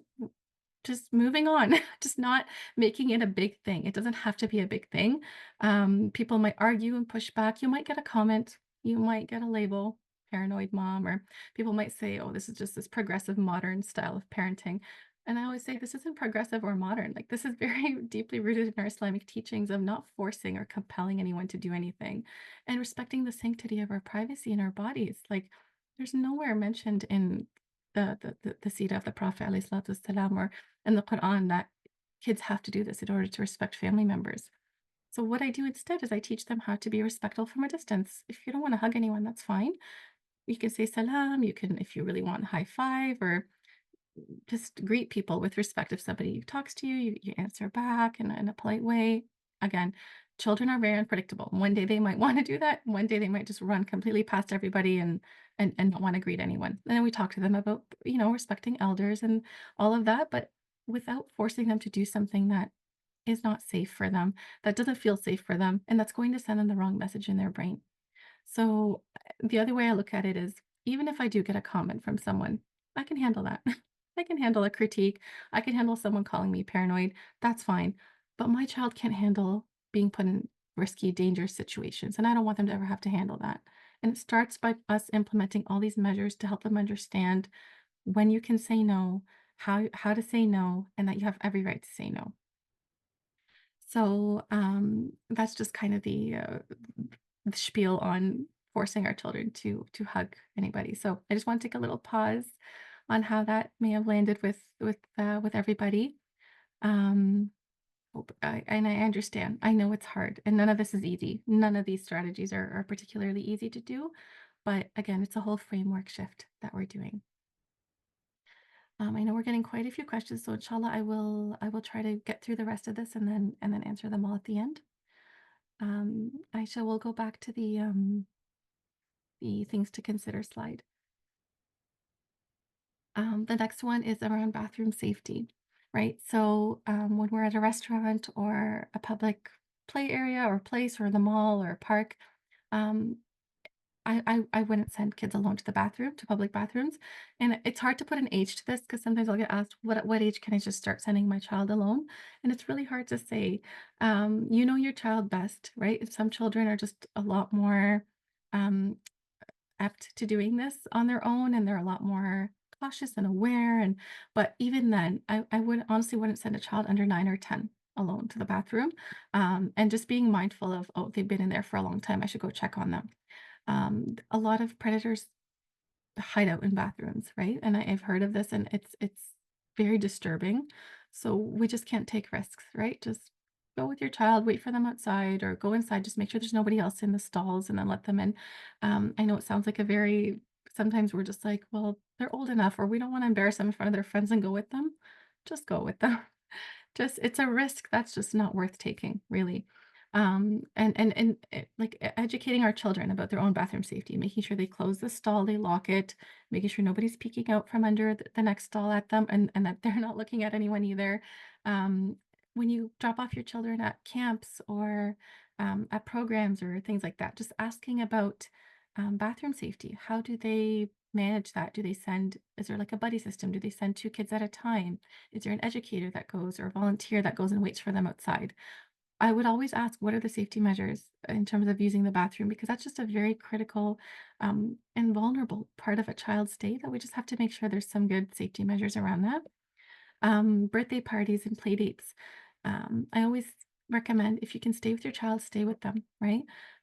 just moving on, just not making it a big thing. It doesn't have to be a big thing. People might argue and push back. You might get a comment, you might get a label, paranoid mom, or people might say, oh, this is just this progressive modern style of parenting. And I always say this isn't progressive or modern. Like this is very deeply rooted in our Islamic teachings of not forcing or compelling anyone to do anything and respecting the sanctity of our privacy and our bodies. Like there's nowhere mentioned in the seerah of the Prophet alayhi salatu wasalam, or in the Quran that kids have to do this in order to respect family members. So what I do instead is I teach them how to be respectful from a distance. If you don't want to hug anyone, that's fine. You can say salam, you can, if you really want, high five, or just greet people with respect. If somebody talks to you, you answer back in a polite way. Again, children are very unpredictable. One day they might want to do that. One day they might just run completely past everybody and not want to greet anyone. And then we talk to them about, respecting elders and all of that, but without forcing them to do something that is not safe for them, that doesn't feel safe for them, and that's going to send them the wrong message in their brain. So, the other way I look at it is even if I do get a comment from someone, I can handle that. I can handle a critique. I can handle someone calling me paranoid. That's fine. But my child can't handle being put in risky, dangerous situations. And I don't want them to ever have to handle that. And it starts by us implementing all these measures to help them understand when you can say no, how to say no, and that you have every right to say no. So, that's just kind of the spiel on forcing our children to hug anybody. So I just want to take a little pause on how that may have landed with everybody. Um, and I understand. I know it's hard, and none of this is easy. None of these strategies are particularly easy to do. But again, it's a whole framework shift that we're doing. I know we're getting quite a few questions, so inshallah, I will try to get through the rest of this and then answer them all at the end. Aisha, we'll go back to the things to consider slide. The next one is around bathroom safety, right? So when we're at a restaurant or a public play area or place or the mall or a park, um, I wouldn't send kids alone to the bathroom, to public bathrooms. And it's hard to put an age to this because sometimes I'll get asked, what at what age can I just start sending my child alone? And it's really hard to say. You know your child best, right? Some children are just a lot more um, apt to doing this on their own, and they're a lot more cautious and aware. And but even then, I would honestly wouldn't send a child under 9 or 10 alone to the bathroom. And just being mindful of, oh, they've been in there for a long time. I should go check on them. A lot of predators hide out in bathrooms, right? And I've heard of this, and it's very disturbing. So we just can't take risks, right? Just go with your child, wait for them outside, or go inside. Just make sure there's nobody else in the stalls, and then let them in. I know it sounds like a very. Sometimes we're just like, well, they're old enough, or we don't want to embarrass them in front of their friends and go with them. Just go with them. Just it's a risk that's just not worth taking, really. Like educating our children about their own bathroom safety, making sure they close the stall, they lock it, making sure nobody's peeking out from under the next stall at them, and that they're not looking at anyone either. Um, when you drop off your children at camps or at programs or things like that, just asking about bathroom safety. How do they manage that? Do they send, is there like a buddy system? Do they send two kids at a time? Is there an educator that goes or a volunteer that goes and waits for them outside? I would always ask, what are the safety measures in terms of using the bathroom? Because that's just a very critical and vulnerable part of a child's day that we just have to make sure there's some good safety measures around that. Birthday parties and play dates. I always recommend if you can stay with your child, stay with them, right?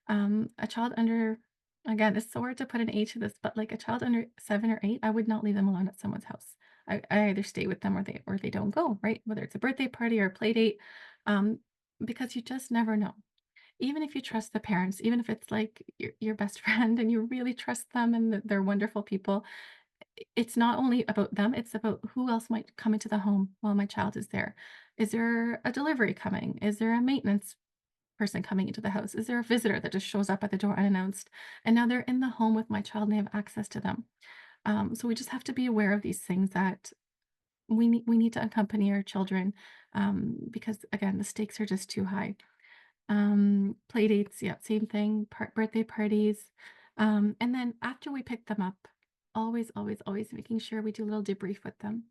A child under, again, it's so hard to put an age to this, but like a child under 7 or 8, I would not leave them alone at someone's house. I either stay with them or they don't go, right? Whether it's a birthday party or a play date, um, because you just never know. Even if you trust the parents, even if it's like your best friend and you really trust them and they're wonderful people, it's not only about them, it's about who else might come into the home while my child is there. Is there a delivery coming? Is there a maintenance person coming into the house? Is there a visitor that just shows up at the door unannounced? And now they're in the home with my child and they have access to them. So we just have to be aware of these things that we need to accompany our children because again, the stakes are just too high. Play dates, yeah, same thing, birthday parties. And then after we pick them up, always, always, always making sure we do a little debrief with them.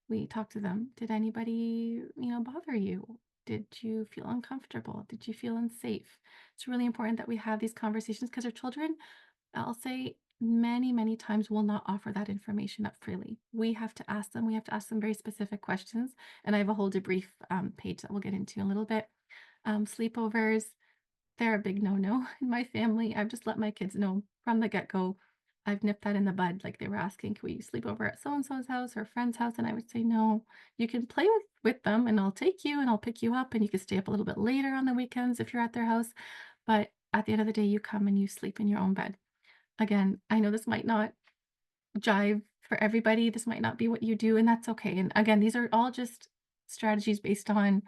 We talk to them. Did anybody, bother you? Did you feel uncomfortable? Did you feel unsafe? It's really important that we have these conversations because our children, I'll say many, many times will not offer that information up freely. We have to ask them. We have to ask them very specific questions. And I have a whole debrief page that we'll get into in a little bit. Sleepovers, they're a big no-no in my family. I've just let my kids know from the get-go. I've nipped that in the bud. Like they were asking, can we sleep over at so and so's house or friend's house? And I would say, no, you can play with them and I'll take you and I'll pick you up and you can stay up a little bit later on the weekends if you're at their house. But at the end of the day, you come and you sleep in your own bed. Again, I know this might not jive for everybody. This might not be what you do, and that's okay. And again, these are all just strategies based on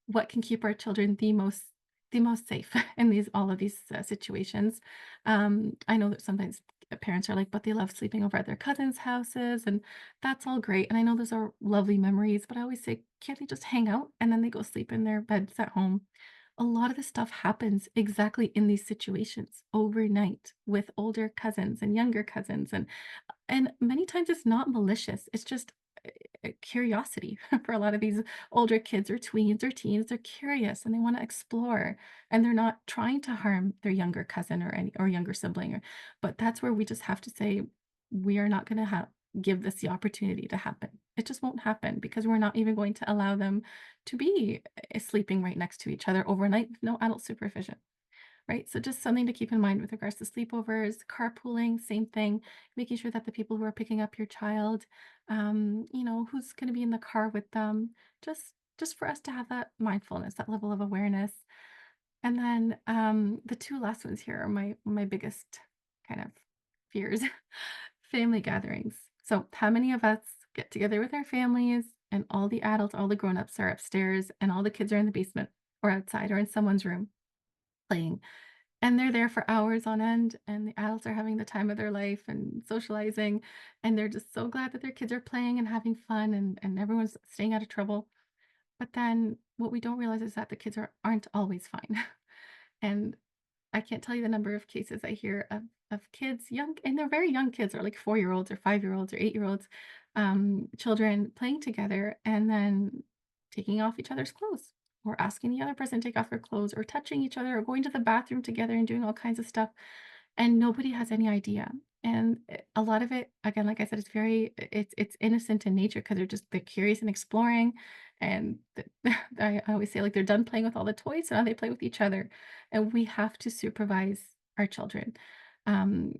what can keep our children the most safe in these all of these situations. I know that sometimes parents are like, but they love sleeping over at their cousins' houses, and that's all great. And I know those are lovely memories, but I always say, can't they just hang out and then they go sleep in their beds at home? A lot of this stuff happens exactly in these situations overnight with older cousins and younger cousins, and many times it's not malicious. It's just curiosity for a lot of these older kids or tweens or teens. They're curious and they want to explore, and they're not trying to harm their younger cousin or younger sibling. But that's where we just have to say we are not going to give this the opportunity to happen. It just won't happen because we're not even going to allow them to be sleeping right next to each other overnight with no adult supervision. Right. So just something to keep in mind with regards to sleepovers, carpooling, same thing, making sure that the people who are picking up your child, who's going to be in the car with them, just for us to have that mindfulness, that level of awareness. And then the two last ones here are my biggest kind of fears. Family gatherings. So how many of us get together with our families and all the adults, all the grown-ups are upstairs and all the kids are in the basement or outside or in someone's room playing, and they're there for hours on end, and the adults are having the time of their life and socializing, and they're just so glad that their kids are playing and having fun and everyone's staying out of trouble. But then what we don't realize is that the kids aren't always fine. And I can't tell you the number of cases I hear of kids, young, and they're very young kids, or like 4-year-olds or 5-year-olds or 8-year-olds, children playing together and then taking off each other's clothes or asking the other person to take off their clothes or touching each other or going to the bathroom together and doing all kinds of stuff. And nobody has any idea. And a lot of it, again, like I said, it's innocent in nature because they're curious and exploring. And I always say like they're done playing with all the toys, so now they play with each other, and we have to supervise our children. Um,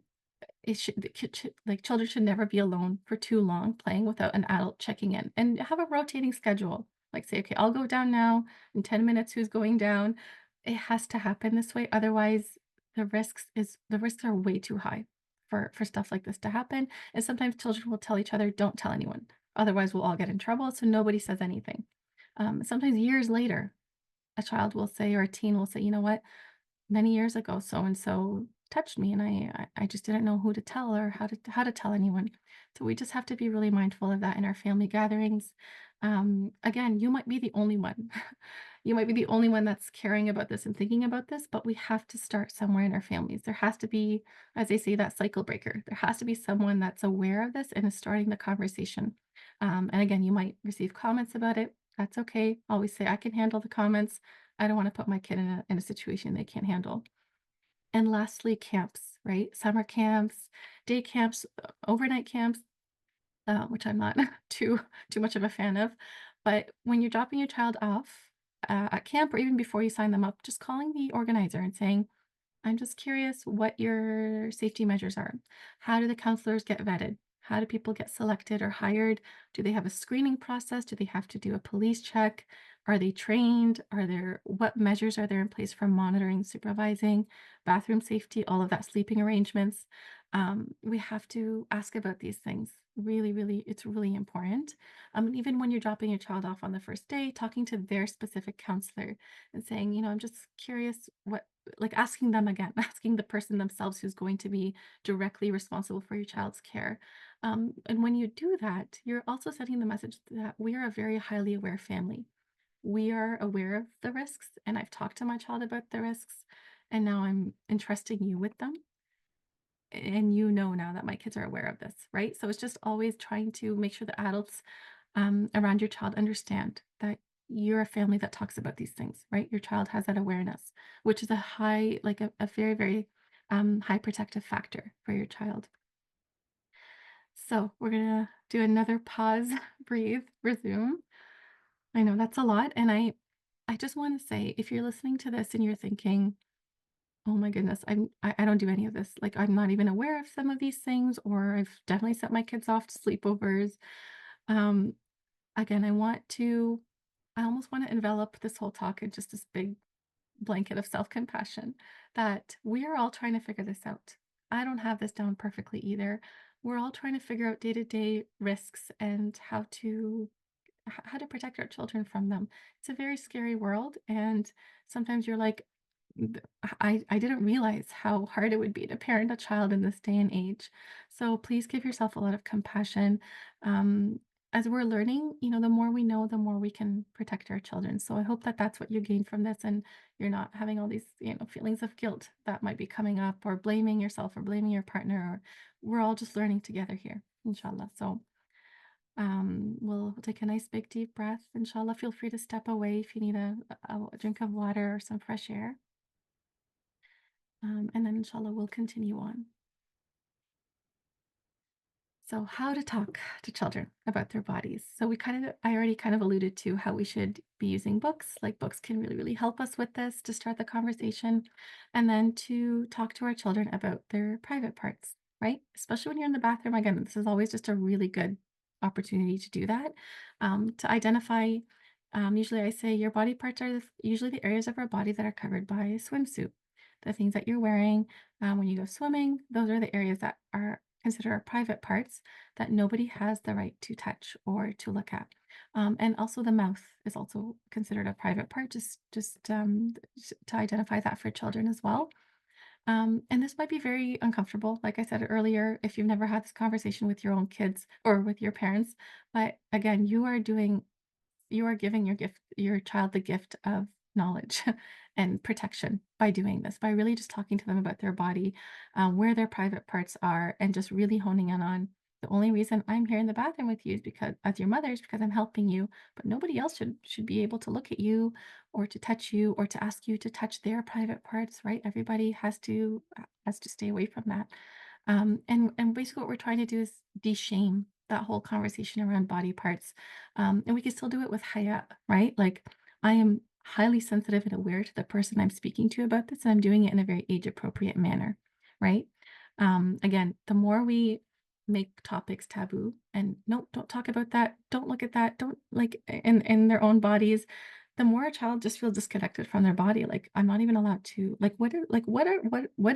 the like children should never be alone for too long playing without an adult checking in, and have a rotating schedule. Like say, okay, I'll go down now. In 10 minutes, who's going down? It has to happen this way. Otherwise, the risks are way too high for stuff like this to happen. And sometimes children will tell each other, don't tell anyone. Otherwise, we'll all get in trouble. So nobody says anything. Sometimes years later, a child will say or a teen will say, you know what? Many years ago, so and so touched me, and I just didn't know who to tell or how to tell anyone. So we just have to be really mindful of that in our family gatherings. Again, you might be the only one. You might be the only one that's caring about this and thinking about this, but we have to start somewhere in our families. There has to be, as they say, that cycle breaker. There has to be someone that's aware of this and is starting the conversation. And again, you might receive comments about it. That's okay. Always say, I can handle the comments. I don't want to put my kid in a situation they can't handle. And lastly, camps, right? Summer camps, day camps, overnight camps, which I'm not too much of a fan of. But when you're dropping your child off at camp, or even before you sign them up, just calling the organizer and saying, I'm just curious what your safety measures are. How do the counselors get vetted? How do people get selected or hired? Do they have a screening process? Do they have to do a police check? Are they trained? What measures are there in place for monitoring, supervising, bathroom safety, all of that, sleeping arrangements? We have to ask about these things. Really, really, it's really important. And even when you're dropping your child off on the first day, talking to their specific counselor and saying, I'm just curious like asking them again, asking the person themselves who's going to be directly responsible for your child's care. And when you do that, you're also sending the message that we are a very highly aware family. We are aware of the risks, and I've talked to my child about the risks, and now I'm entrusting you with them. And now that my kids are aware of this, right? So it's just always trying to make sure the adults around your child understand that you're a family that talks about these things, right? Your child has that awareness, which is a very, very high protective factor for your child. So we're gonna do another pause, breathe, resume. I know that's a lot, and I just want to say, if you're listening to this and you're thinking, "Oh my goodness, I don't do any of this. Like I'm not even aware of some of these things, or I've definitely sent my kids off to sleepovers." Um, Again, I almost want to envelop this whole talk in just this big blanket of self-compassion that we are all trying to figure this out. I don't have this down perfectly either. We're all trying to figure out day-to-day risks and how to protect our children from them. It's a very scary world, and sometimes you're like, I didn't realize how hard it would be to parent a child in this day and age. So please give yourself a lot of compassion. Um, as we're learning, the more we know, the more we can protect our children. So I hope that that's what you gain from this, and you're not having all these, feelings of guilt that might be coming up, or blaming yourself or blaming your partner. Or we're all just learning together here, inshallah. So we'll take a nice big deep breath. Inshallah, feel free to step away if you need a drink of water or some fresh air. And then inshallah, we'll continue on. So, how to talk to children about their bodies. So, I already kind of alluded to how we should be using books. Like, books can really, really help us with this to start the conversation. And then to talk to our children about their private parts, right? Especially when you're in the bathroom. Again, this is always just a really good opportunity to do that. To identify, usually I say your body parts are usually the areas of our body that are covered by a swimsuit. The things that you're wearing when you go swimming, those are the areas that are considered our private parts that nobody has the right to touch or to look at. And also the mouth is also considered a private part, to identify that for children as well. And this might be very uncomfortable, like I said earlier, if you've never had this conversation with your own kids or with your parents. But again, you are giving your child the gift of knowledge and protection by doing this, by really just talking to them about their body, where their private parts are, and just really honing in on the only reason I'm here in the bathroom with you is because, as your mother, is because I'm helping you, but nobody else should be able to look at you or to touch you or to ask you to touch their private parts, right? Everybody has to stay away from that. And basically what we're trying to do is de-shame that whole conversation around body parts. And we can still do it with haya, right? Like I am highly sensitive and aware to the person I'm speaking to about this, and I'm doing it in a very age appropriate manner, right? Again, the more we make topics taboo and no, don't talk about that, don't look at that, don't like in their own bodies, the more a child just feels disconnected from their body. Like I'm not even allowed to like what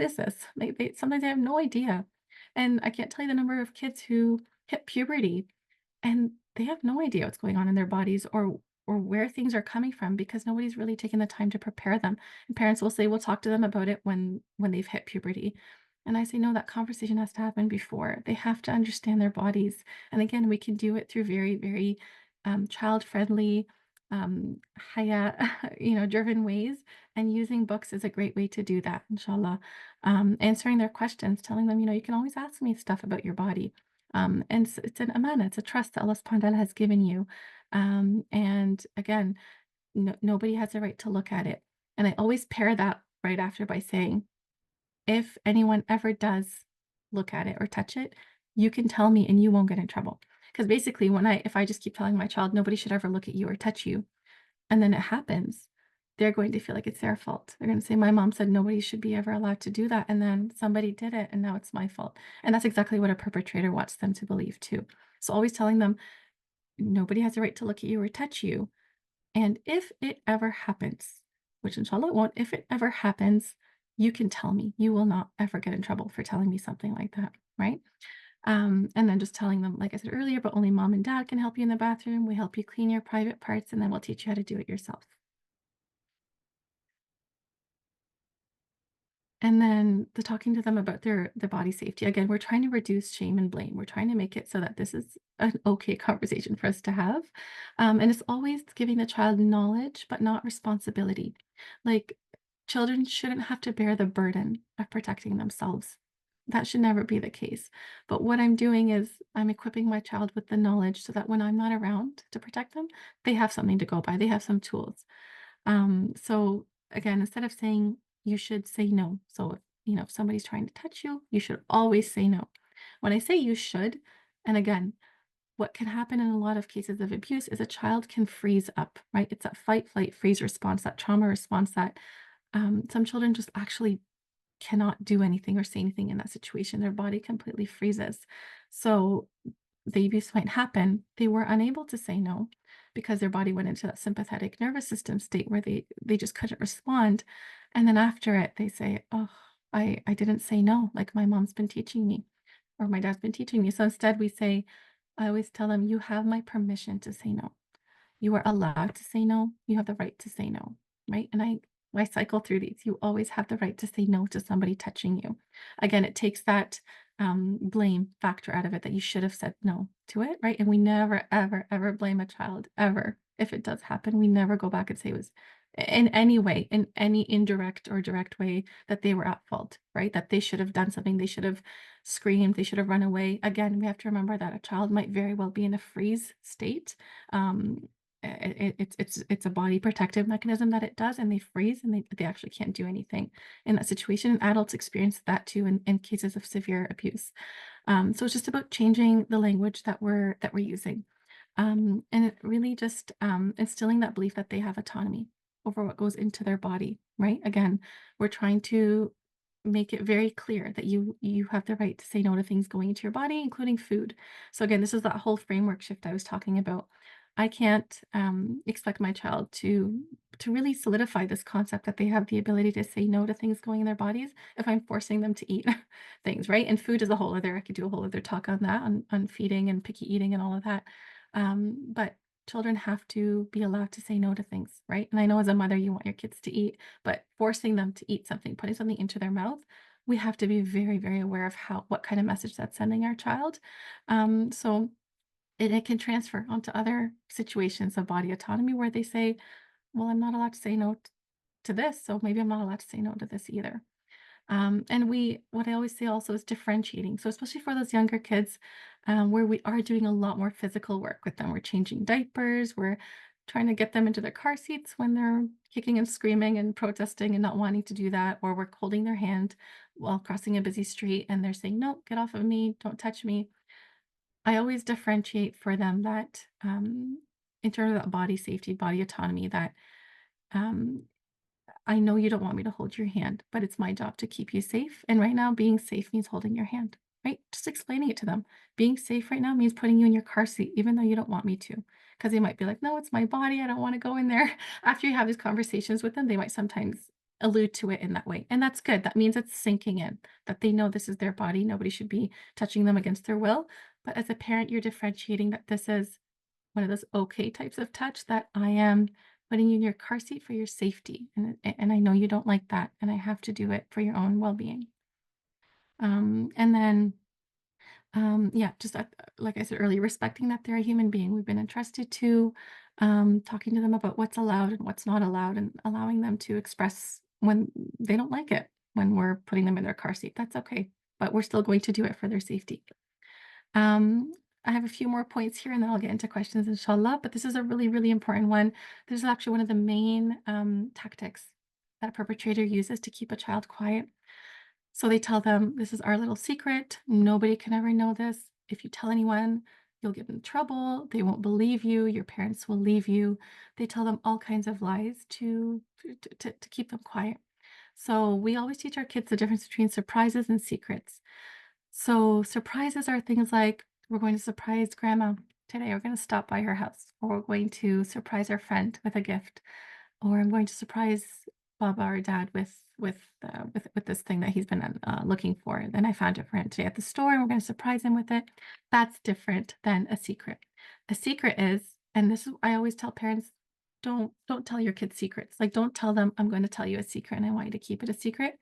is this? They sometimes they have no idea. And I can't tell you the number of kids who hit puberty and they have no idea what's going on in their bodies or where things are coming from because nobody's really taken the time to prepare them. And parents will say, "We'll talk to them about it when they've hit puberty." And I say, "No, that conversation has to happen before. They have to understand their bodies." And again, we can do it through very, very child-friendly, haya, driven ways. And using books is a great way to do that, inshallah. Answering their questions, telling them, you can always ask me stuff about your body. And it's an amana, it's a trust that Allah subhanahu wa ta'ala has given you. And again, nobody has a right to look at it. And I always pair that right after by saying, if anyone ever does look at it or touch it, you can tell me and you won't get in trouble. Because basically, if I just keep telling my child, nobody should ever look at you or touch you, and then it happens, they're going to feel like it's their fault. They're going to say, my mom said nobody should be ever allowed to do that. And then somebody did it, and now it's my fault. And that's exactly what a perpetrator wants them to believe too. So always telling them, nobody has a right to look at you or touch you. And if it ever happens, which inshallah it won't, if it ever happens, you can tell me. You will not ever get in trouble for telling me something like that. Right. And then just telling them, like I said earlier, but only mom and dad can help you in the bathroom. We help you clean your private parts, and then we'll teach you how to do it yourself. And then the talking to them about their body safety. Again, we're trying to reduce shame and blame. We're trying to make it so that this is an okay conversation for us to have. And it's always giving the child knowledge, but not responsibility. Like, children shouldn't have to bear the burden of protecting themselves. That should never be the case. But what I'm doing is I'm equipping my child with the knowledge so that when I'm not around to protect them, they have something to go by. They have some tools. So again, instead of saying you should say no. So if if somebody's trying to touch you, you should always say no. When I say you should, and again, what can happen in a lot of cases of abuse is a child can freeze up, right? It's that fight, flight, freeze response, that trauma response that some children just actually cannot do anything or say anything in that situation. Their body completely freezes. So the abuse might happen, they were unable to say no because their body went into that sympathetic nervous system state where they just couldn't respond. And then after it, they say, "Oh, I didn't say no, like my mom's been teaching me or my dad's been teaching me." So instead we say, I always tell them, "You have my permission to say no. You are allowed to say no. You have the right to say no." Right? And I cycle through these. You always have the right to say no to somebody touching you. Again, it takes that blame factor out of it that you should have said no to it, right? And we never, ever, ever blame a child ever. If it does happen, we never go back and say it was in any way, in any indirect or direct way that they were at fault, right? That they should have done something, they should have screamed, they should have run away. Again, we have to remember that a child might very well be in a freeze state. Um, it's a body protective mechanism that it does, and they freeze and they actually can't do anything in that situation. And adults experience that too in cases of severe abuse. So it's just about changing the language that we're using, and it really just instilling that belief that they have autonomy over what goes into their body. Right? Again, we're trying to make it very clear that you have the right to say no to things going into your body, including food. So again, this is that whole framework shift I was talking about. I can't expect my child to really solidify this concept that they have the ability to say no to things going in their bodies if I'm forcing them to eat things, right? And food is a whole other, I could do a whole other talk on that, on feeding and picky eating and all of that. But children have to be allowed to say no to things, right? And I know as a mother, you want your kids to eat, but forcing them to eat something, putting something into their mouth, we have to be very, very aware of what kind of message that's sending our child. So it can transfer onto other situations of body autonomy where they say, well, I'm not allowed to say no to this, so maybe I'm not allowed to say no to this either. And what I always say also is differentiating. So especially for those younger kids, where we are doing a lot more physical work with them, we're changing diapers, we're trying to get them into their car seats when they're kicking and screaming and protesting and not wanting to do that, or we're holding their hand while crossing a busy street and they're saying, "No, get off of me, don't touch me." I always differentiate for them that in terms of that body safety, body autonomy, that um, I know you don't want me to hold your hand, but it's my job to keep you safe. And right now, being safe means holding your hand, right? Just explaining it to them. Being safe right now means putting you in your car seat, even though you don't want me to. Because they might be like, no, it's my body. I don't want to go in there. After you have these conversations with them, they might sometimes allude to it in that way. And that's good. That means it's sinking in, that they know this is their body. Nobody should be touching them against their will. But as a parent, you're differentiating that this is one of those okay types of touch, that I am putting you in your car seat for your safety, and I know you don't like that, and I have to do it for your own well-being. And then, yeah, just like I said earlier, respecting that they're a human being. We've been entrusted to talking to them about what's allowed and what's not allowed, and allowing them to express when they don't like it when we're putting them in their car seat. That's okay, but we're still going to do it for their safety. Um, I have a few more points here and then I'll get into questions, inshallah. But this is a really, really important one. This is actually one of the main tactics that a perpetrator uses to keep a child quiet. So they tell them, this is our little secret. Nobody can ever know this. If you tell anyone, you'll get in trouble, they won't believe you, your parents will leave you. They tell them all kinds of lies to keep them quiet. So we always teach our kids the difference between surprises and secrets. So surprises are things like we're going to surprise grandma today. We're going to stop by her house, or we're going to surprise our friend with a gift, or I'm going to surprise Baba or Dad with this thing that he's been looking for. And then I found it for him today at the store, and we're going to surprise him with it. That's different than a secret. A secret is, and this is I always tell parents, don't tell your kids secrets. Like don't tell them I'm going to tell you a secret and I want you to keep it a secret.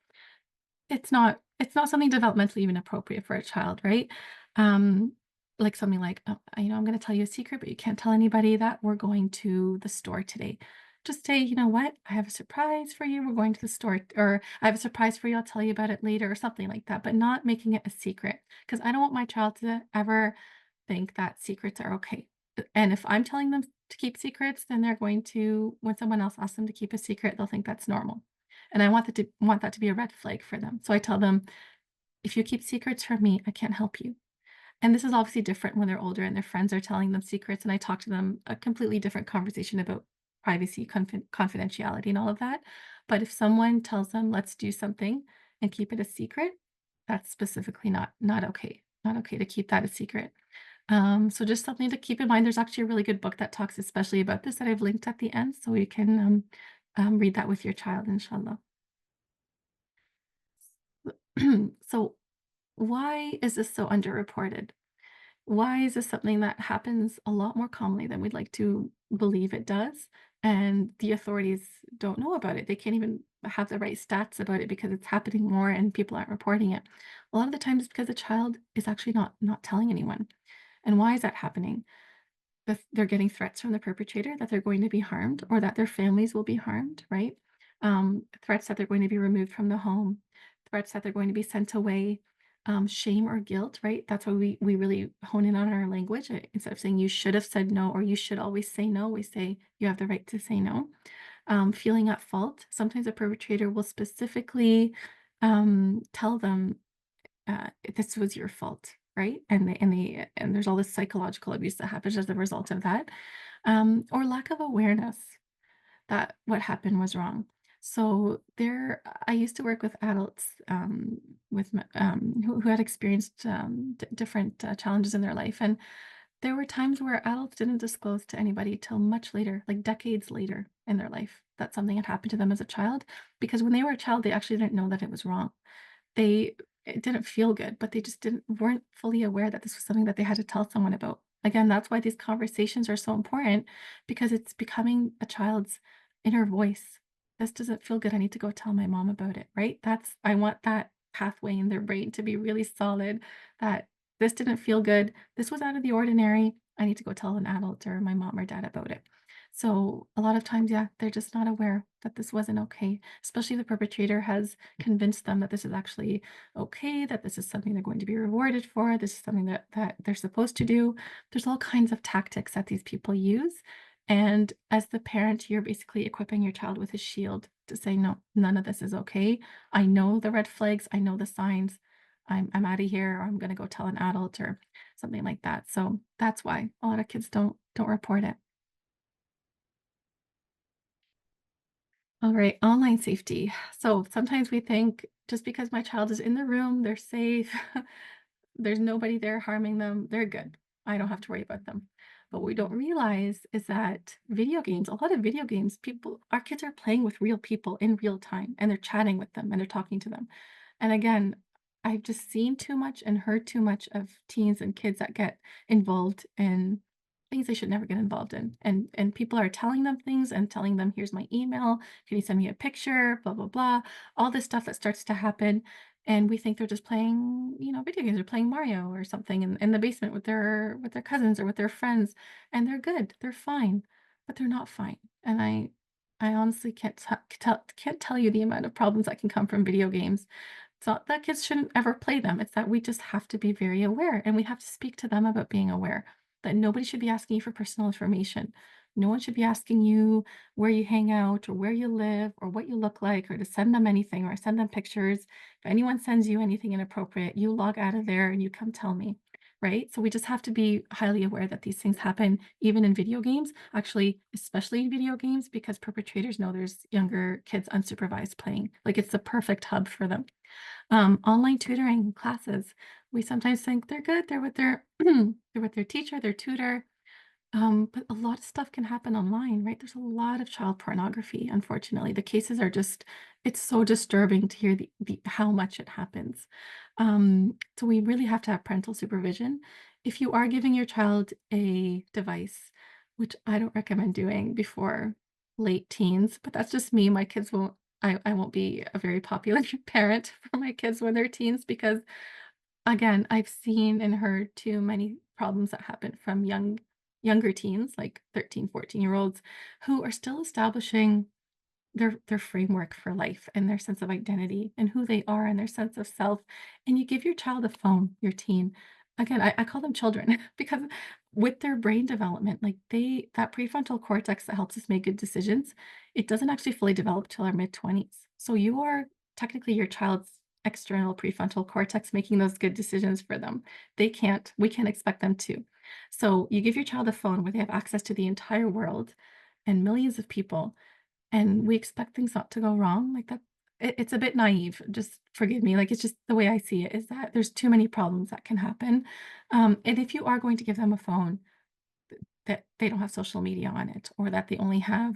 It's not something developmentally even appropriate for a child, right? Um, like something like, "Oh, I'm gonna tell you a secret, but you can't tell anybody that we're going to the store today." Just say, "You know what? I have a surprise for you. We're going to the store," or "I have a surprise for you. I'll tell you about it later," or something like that, but not making it a secret because I don't want my child to ever think that secrets are okay. And if I'm telling them to keep secrets, then they're going to when someone else asks them to keep a secret, they'll think that's normal. And I want that to be a red flag for them. So I tell them, "If you keep secrets from me, I can't help you." And this is obviously different when they're older and their friends are telling them secrets, and I talk to them a completely different conversation about privacy, confidentiality, and all of that. But if someone tells them, "Let's do something," and keep it a secret, that's specifically not okay. Not okay to keep that a secret. So just something to keep in mind. There's actually a really good book that talks especially about this that I've linked at the end, so you can read that with your child, inshallah. So why is this so underreported? Why is this something that happens a lot more commonly than we'd like to believe it does? And the authorities don't know about it. They can't even have the right stats about it because it's happening more and people aren't reporting it. A lot of the times it's because the child is actually not telling anyone. And why is that happening? They're getting threats from the perpetrator that they're going to be harmed or that their families will be harmed, right? Threats that they're going to be removed from the home, threats that they're going to be sent away, shame or guilt, right? That's why we really hone in on our language. Instead of saying you should have said no or you should always say no, we say you have the right to say no. Feeling at fault. Sometimes a perpetrator will specifically tell them this was your fault, right? And there's all this psychological abuse that happens as a result of that, or lack of awareness that what happened was wrong. So I used to work with adults who had experienced different challenges in their life, and there were times where adults didn't disclose to anybody till much later, like decades later in their life, that something had happened to them as a child, because when they were a child, they actually didn't know that it was wrong. They It didn't feel good, but they just weren't fully aware that this was something that they had to tell someone about. Again, that's why these conversations are so important because it's becoming a child's inner voice. This doesn't feel good. I need to go tell my mom about it, right? I want that pathway in their brain to be really solid that this didn't feel good. This was out of the ordinary. I need to go tell an adult or my mom or dad about it. So a lot of times, yeah, they're just not aware that this wasn't okay, especially if the perpetrator has convinced them that this is actually okay, that this is something they're going to be rewarded for, this is something that they're supposed to do. There's all kinds of tactics that these people use. And as the parent, you're basically equipping your child with a shield to say, no, none of this is okay. I know the red flags, I know the signs. I'm out of here, or I'm gonna go tell an adult or something like that. So that's why a lot of kids don't report it. All right, online safety. So sometimes we think just because my child is in the room, they're safe, there's nobody there harming them, they're good. I don't have to worry about them. But what we don't realize is that video games, a lot of video games, our kids are playing with real people in real time and they're chatting with them and they're talking to them. And again, I've just seen too much and heard too much of teens and kids that get involved in things they should never get involved in. And people are telling them things and telling them, here's my email, can you send me a picture, blah, blah, blah. All this stuff that starts to happen. And we think they're just playing, video games or playing Mario or something in the basement with their cousins or with their friends. And they're good. They're fine, but they're not fine. And I honestly can't tell you the amount of problems that can come from video games. It's not that kids shouldn't ever play them. It's that we just have to be very aware and we have to speak to them about being aware that nobody should be asking you for personal information. No one should be asking you where you hang out or where you live or what you look like or to send them anything or send them pictures. If anyone sends you anything inappropriate, you log out of there and you come tell me. right? So we just have to be highly aware that these things happen even in video games, actually, especially in video games, because perpetrators know there's younger kids unsupervised playing. Like it's the perfect hub for them. Online tutoring classes, we sometimes think they're good. They're with their they're with their teacher, their tutor, but a lot of stuff can happen online, right? There's a lot of child pornography, unfortunately. The cases are just, it's so disturbing to hear how much it happens. So we really have to have parental supervision. If you are giving your child a device, which I don't recommend doing before late teens, but that's just me. My kids won't, I won't be a very popular parent for my kids when they're teens because again, I've seen and heard too many problems that happen from younger teens, like 13, 14-year-olds, who are still establishing their framework for life and their sense of identity and who they are and their sense of self. And you give your child a phone, your teen. Again, I call them children because with their brain development, like that prefrontal cortex that helps us make good decisions, it doesn't actually fully develop till our mid-20s. So you are technically your child's external prefrontal cortex making those good decisions for them. We can't expect them to. So you give your child a phone where they have access to the entire world and millions of people and we expect things not to go wrong, like that it's a bit naive, just forgive me, like, it's just the way I see it is that there's too many problems that can happen, and if you are going to give them a phone that they don't have social media on it or that they only have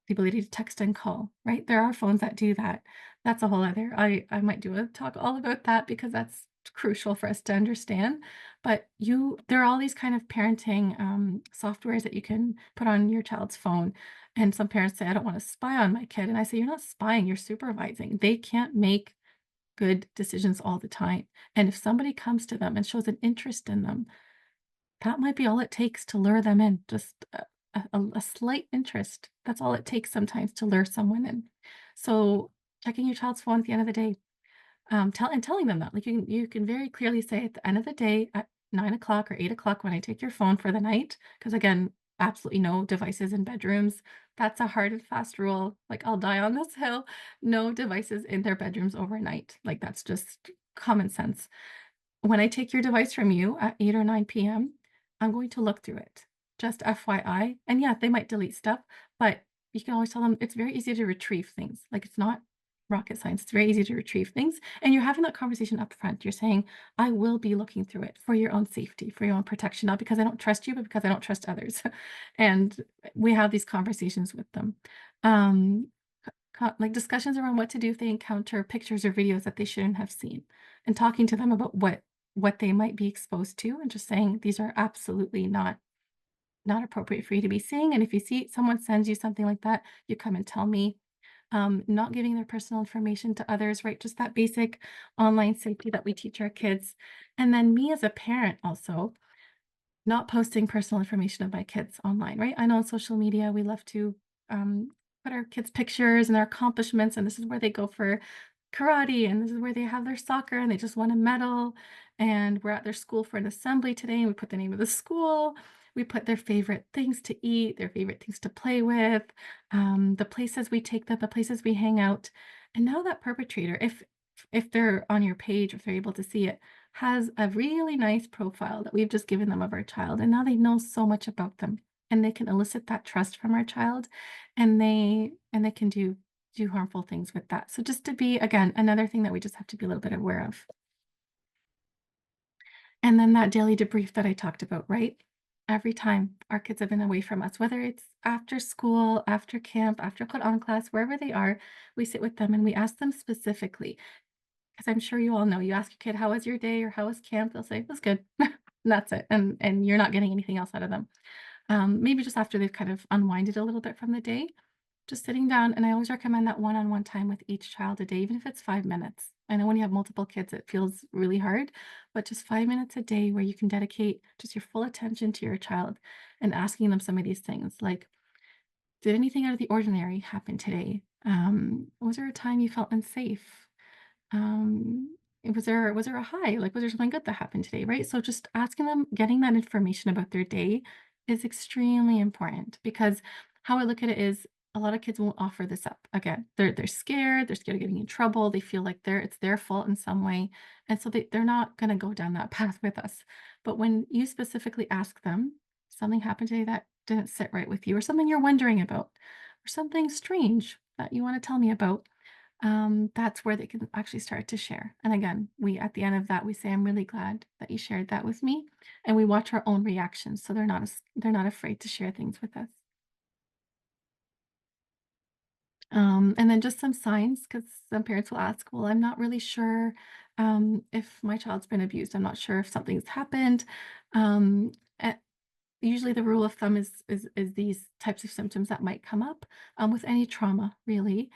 the ability to text and call, right? There are phones that do that. That's a whole other I might do a talk all about that because that's crucial for us to understand. But there are all these kind of parenting softwares that you can put on your child's phone. And some parents say, I don't want to spy on my kid. And I say, you're not spying, you're supervising. They can't make good decisions all the time. And if somebody comes to them and shows an interest in them, that might be all it takes to lure them in, just a slight interest. That's all it takes sometimes to lure someone in. So, checking your child's phone at the end of the day, telling them that, like, you can very clearly say at the end of the day at 9 o'clock or 8 o'clock when I take your phone for the night, because again, absolutely no devices in bedrooms. That's a hard and fast rule. Like, I'll die on this hill. No devices in their bedrooms overnight. Like, that's just common sense. When I take your device from you at 8 or 9 p.m., I'm going to look through it. Just FYI. And yeah, they might delete stuff, but you can always tell them it's very easy to retrieve things. Like it's not rocket science. It's very easy to retrieve things. And you're having that conversation up front. You're saying, I will be looking through it for your own safety, for your own protection, not because I don't trust you, but because I don't trust others. And we have these conversations with them. Um, like discussions around what to do if they encounter pictures or videos that they shouldn't have seen and talking to them about what they might be exposed to and just saying these are absolutely not appropriate for you to be seeing and if you see someone sends you something like that you come and tell me not giving their personal information to others, right? Just that basic online safety that we teach our kids. And then me as a parent also not posting personal information of my kids online, right? I know on social media we love to put our kids' pictures and their accomplishments, and this is where they go for karate, and this is where they have their soccer, and they just won a medal. And we're at their school for an assembly today, and we put the name of the school. We put their favorite things to eat, their favorite things to play with, the places we take them, the places we hang out. And now that perpetrator, if they're on your page, if they're able to see it, has a really nice profile that we've just given them of our child, and now they know so much about them, and they can elicit that trust from our child, and they can do harmful things with that. So just to be, again, another thing that we just have to be a little bit aware of. And then that daily debrief that I talked about, right? Every time our kids have been away from us, whether it's after school, after camp, after Quran class, wherever they are, we sit with them and we ask them specifically, 'cause I'm sure you all know, you ask your kid, "How was your day?" or "How was camp?" They'll say, "It was good." And that's it, and you're not getting anything else out of them. Maybe just after they've kind of unwinded a little bit from the day, just sitting down, and I always recommend that one-on-one time with each child a day, even if it's 5 minutes. I know when you have multiple kids, it feels really hard, but just 5 minutes a day where you can dedicate just your full attention to your child and asking them some of these things, like, "Did anything out of the ordinary happen today? Was there a time you felt unsafe? Um, was there a high? Like, was there something good that happened today, right? So just asking them, getting that information about their day is extremely important because how I look at it is a lot of kids won't offer this up. Again, they're scared of getting in trouble. They feel like it's their fault in some way. And so they're not gonna go down that path with us. But when you specifically ask them, something happened today that didn't sit right with you, or something you're wondering about, or something strange that you want to tell me about, that's where they can actually start to share. And again, we at the end of that we say, "I'm really glad that you shared that with me," and we watch our own reactions, so they're not afraid to share things with us. And then just some signs, because some parents will ask, "Well, I'm not really sure if my child's been abused. I'm not sure if something's happened." Um, Usually the rule of thumb is these types of symptoms that might come up with any trauma, really.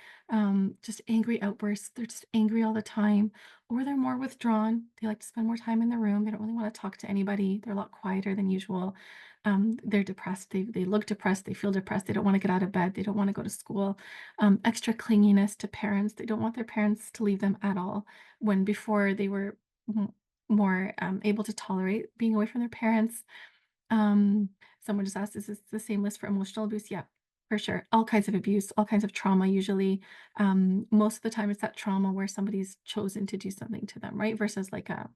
Just angry outbursts. They're just angry all the time, or they're more withdrawn. They like to spend more time in the room. They don't really want to talk to anybody. They're a lot quieter than usual. They're depressed. They look depressed. They feel depressed. They don't want to get out of bed. They don't want to go to school. Extra clinginess to parents. They don't want their parents to leave them at all. When before they were more able to tolerate being away from their parents. um, Someone just asked, "Is this the same list for emotional abuse?" Yeah, for sure. All kinds of abuse, all kinds of trauma usually. Most of the time it's that trauma where somebody's chosen to do something to them, right? Versus like a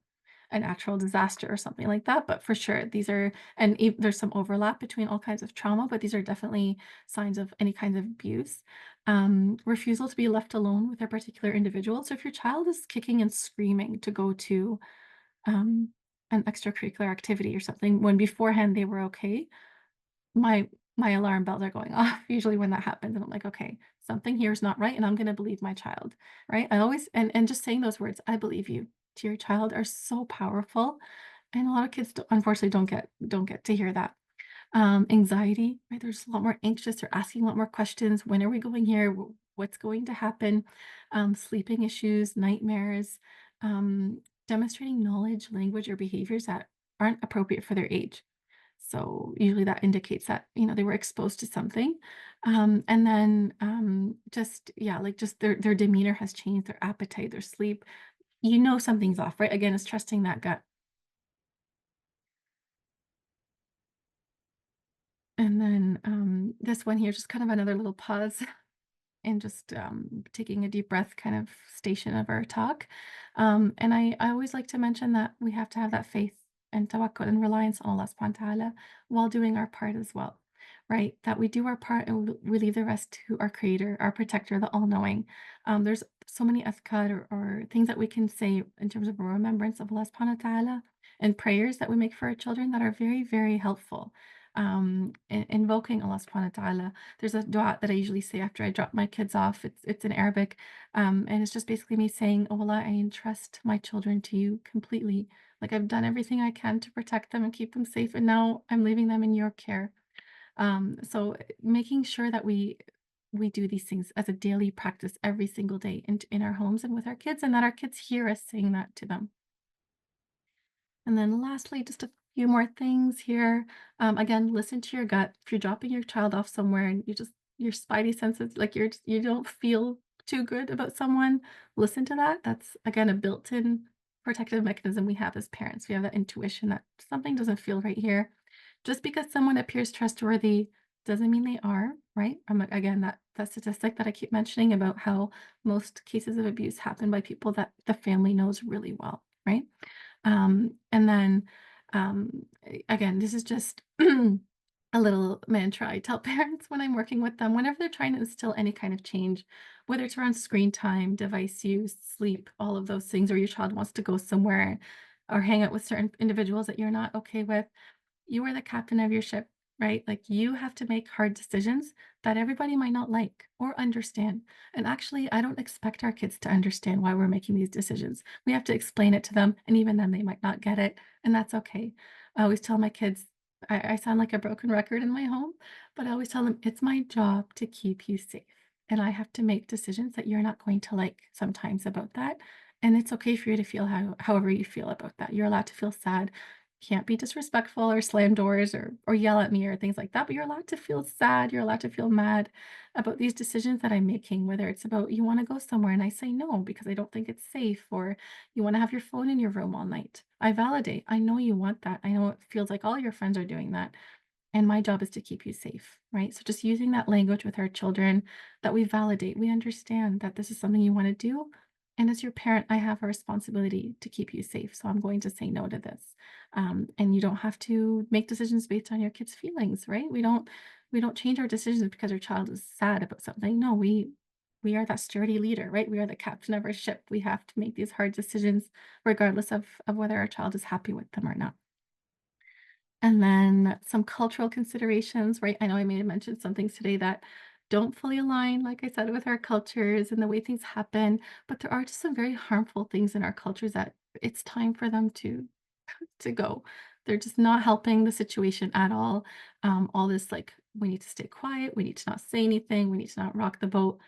natural disaster or something like that. But for sure, these are, and there's some overlap between all kinds of trauma, but these are definitely signs of any kinds of abuse. Refusal to be left alone with a particular individual. So if your child is kicking and screaming to go to um, an extracurricular activity or something when beforehand they were okay, my alarm bells are going off usually when that happens, and I'm like, okay, something here is not right, and I'm going to believe my child, right? I always, and just saying those words, "I believe you," to your child are so powerful, and a lot of kids unfortunately don't get to hear that. Anxiety, right? There's a lot more anxious. They're asking a lot more questions. When are we going here? What's going to happen? Sleeping issues, nightmares, demonstrating knowledge, language, or behaviors that aren't appropriate for their age. So usually that indicates that, they were exposed to something. And then just, yeah, like just their demeanor has changed, their appetite, their sleep. Something's off, right? Again, it's trusting that gut. And then this one here, just kind of another little pause and just taking a deep breath kind of station of our talk. And I always like to mention that we have to have that faith and tawakkul and reliance on Allah subhanahu wa ta'ala while doing our part as well, right? That we do our part and we leave the rest to our creator, our protector, the all-knowing. There's so many azkar or things that we can say in terms of a remembrance of Allah subhanahu wa ta'ala and prayers that we make for our children that are very, very helpful. Invoking Allah subhanahu wa ta'ala, there's a dua that I usually say after I drop my kids off. It's in Arabic, and it's just basically me saying, "Oh Allah, I entrust my children to you completely. Like I've done everything I can to protect them and keep them safe, and now I'm leaving them in your care." So making sure that we do these things as a daily practice every single day in our homes and with our kids, and that our kids hear us saying that to them. And then lastly, just a few more things here. Again, listen to your gut. If you're dropping your child off somewhere and your spidey senses, like you don't feel too good about someone, listen to that. That's again a built-in protective mechanism we have as parents. We have that intuition that something doesn't feel right here. Just because someone appears trustworthy doesn't mean they are, right? Again, that statistic that I keep mentioning about how most cases of abuse happen by people that the family knows really well, right? And then, again, this is just a little mantra I tell parents when I'm working with them, whenever they're trying to instill any kind of change, whether it's around screen time, device use, sleep, all of those things, or your child wants to go somewhere or hang out with certain individuals that you're not okay with. You are the captain of your ship, right? Like you have to make hard decisions that everybody might not like or understand. And actually, I don't expect our kids to understand why we're making these decisions. We have to explain it to them, and even then, they might not get it, and that's okay. I always tell my kids, I sound like a broken record in my home, but I always tell them it's my job to keep you safe. And I have to make decisions that you're not going to like sometimes about that. And it's okay for you to feel however you feel about that. You're allowed to feel sad, can't be disrespectful or slam doors or yell at me or things like that, but you're allowed to feel sad, you're allowed to feel mad about these decisions that I'm making, whether it's about you want to go somewhere and I say no because I don't think it's safe, or you want to have your phone in your room all night. I validate. I know you want that. I know it feels like all your friends are doing that. And my job is to keep you safe, right? So just using that language with our children that we validate, we understand that this is something you want to do And as your parent, I have a responsibility to keep you safe. So I'm going to say no to this. And you don't have to make decisions based on your kid's feelings, right? We don't change our decisions because our child is sad about something. No, we are that sturdy leader, right? We are the captain of our ship. We have to make these hard decisions regardless of whether our child is happy with them or not. And then some cultural considerations, right? I know I may have mentioned some things today that don't fully align, like I said, with our cultures and the way things happen, but there are just some very harmful things in our cultures that it's time for them to go. They're just not helping the situation at all. All this like we need to stay quiet, we need to not say anything, we need to not rock the boat.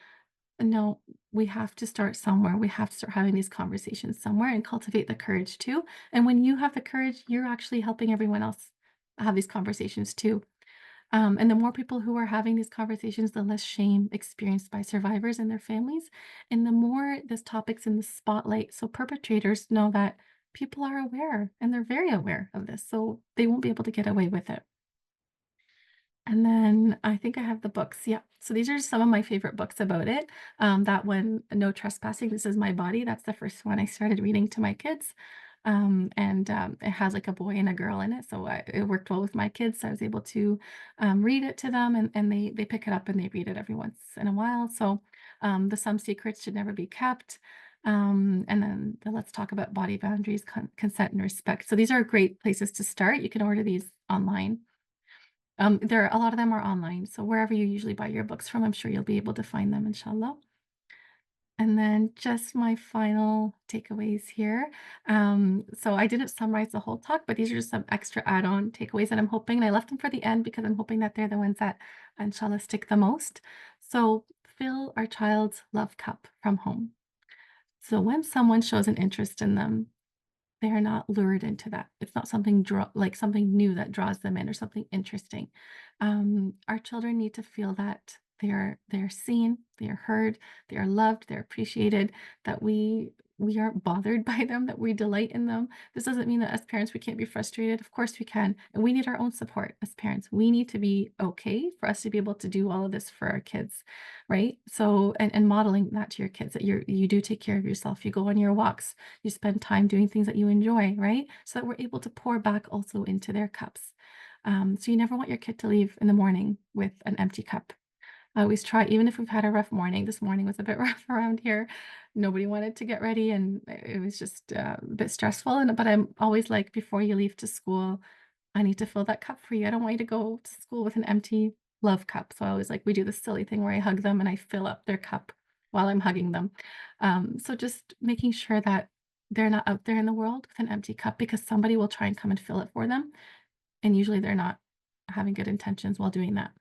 No, we have to start somewhere. We have to start having these conversations somewhere and cultivate the courage too. And when you have the courage, you're actually helping everyone else have these conversations too. And the more people who are having these conversations, the less shame experienced by survivors and their families. And the more this topic's in the spotlight, so perpetrators know that people are aware and they're very aware of this. So they won't be able to get away with it. And then I think I have the books. Yeah. So these are some of my favorite books about it. That one, No Trespassing, This Is My Body. That's the first one I started reading to my kids. And it has like a boy and a girl in it. So it worked well with my kids. So I was able to read it to them and they pick it up and they read it every once in a while. So the Some Secrets Should Never Be Kept. And then the Let's Talk About Body Boundaries, Consent and Respect. So these are great places to start. You can order these online. There are a lot of them are online, so wherever you usually buy your books from, I'm sure you'll be able to find them, inshallah. And then just my final takeaways here. So I didn't summarize the whole talk, but these are just some extra add-on takeaways that I'm hoping, and I left them for the end because I'm hoping that they're the ones that, inshallah, stick the most. So fill our child's love cup from home. So when someone shows an interest in them, they are not lured into that. It's not something like something new that draws them in or something interesting. Our children need to feel that they're seen, they are heard, they are loved, they're appreciated, that we aren't bothered by them, that we delight in them. This doesn't mean that as parents we can't be frustrated. Of course we can. And we need our own support as parents. We need to be okay for us to be able to do all of this for our kids, right? So and modeling that to your kids that you do take care of yourself. You go on your walks, you spend time doing things that you enjoy, right? So that we're able to pour back also into their cups. So you never want your kid to leave in the morning with an empty cup. I always try, even if we've had a rough morning. This morning was a bit rough around here. Nobody wanted to get ready, and it was just a bit stressful. And but I'm always like, before you leave to school, I need to fill that cup for you. I don't want you to go to school with an empty love cup. So I always like we do this silly thing where I hug them and I fill up their cup while I'm hugging them. So just making sure that they're not out there in the world with an empty cup because somebody will try and come and fill it for them. And usually they're not having good intentions while doing that.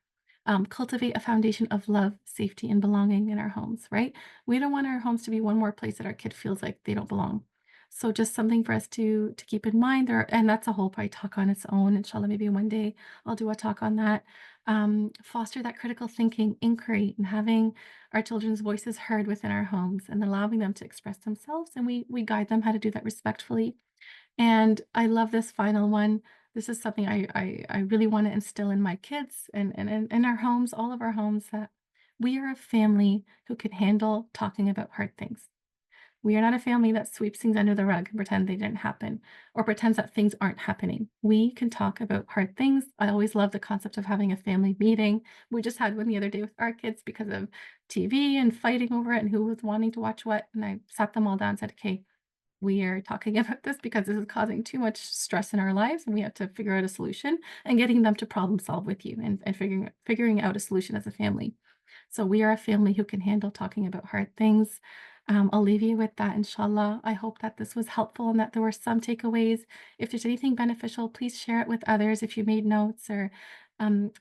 Cultivate a foundation of love, safety, and belonging in our homes, right? We don't want our homes to be one more place that our kid feels like they don't belong. So just something for us to keep in mind there, and that's a whole probably talk on its own. Inshallah, maybe one day I'll do a talk on that. Foster that critical thinking, inquiry, and having our children's voices heard within our homes and allowing them to express themselves. And we guide them how to do that respectfully. And I love this final one. This is something I really wanna instill in my kids and in our homes, all of our homes, that we are a family who can handle talking about hard things. We are not a family that sweeps things under the rug and pretend they didn't happen or pretends that things aren't happening. We can talk about hard things. I always love the concept of having a family meeting. We just had one the other day with our kids because of TV and fighting over it and who was wanting to watch what, and I sat them all down and said, "Okay, we are talking about this because this is causing too much stress in our lives and we have to figure out a solution," and getting them to problem solve with you and figuring out a solution as a family. So we are a family who can handle talking about hard things. I'll leave you with that, inshallah. I hope that this was helpful and that there were some takeaways. If there's anything beneficial, please share it with others if you made notes or um,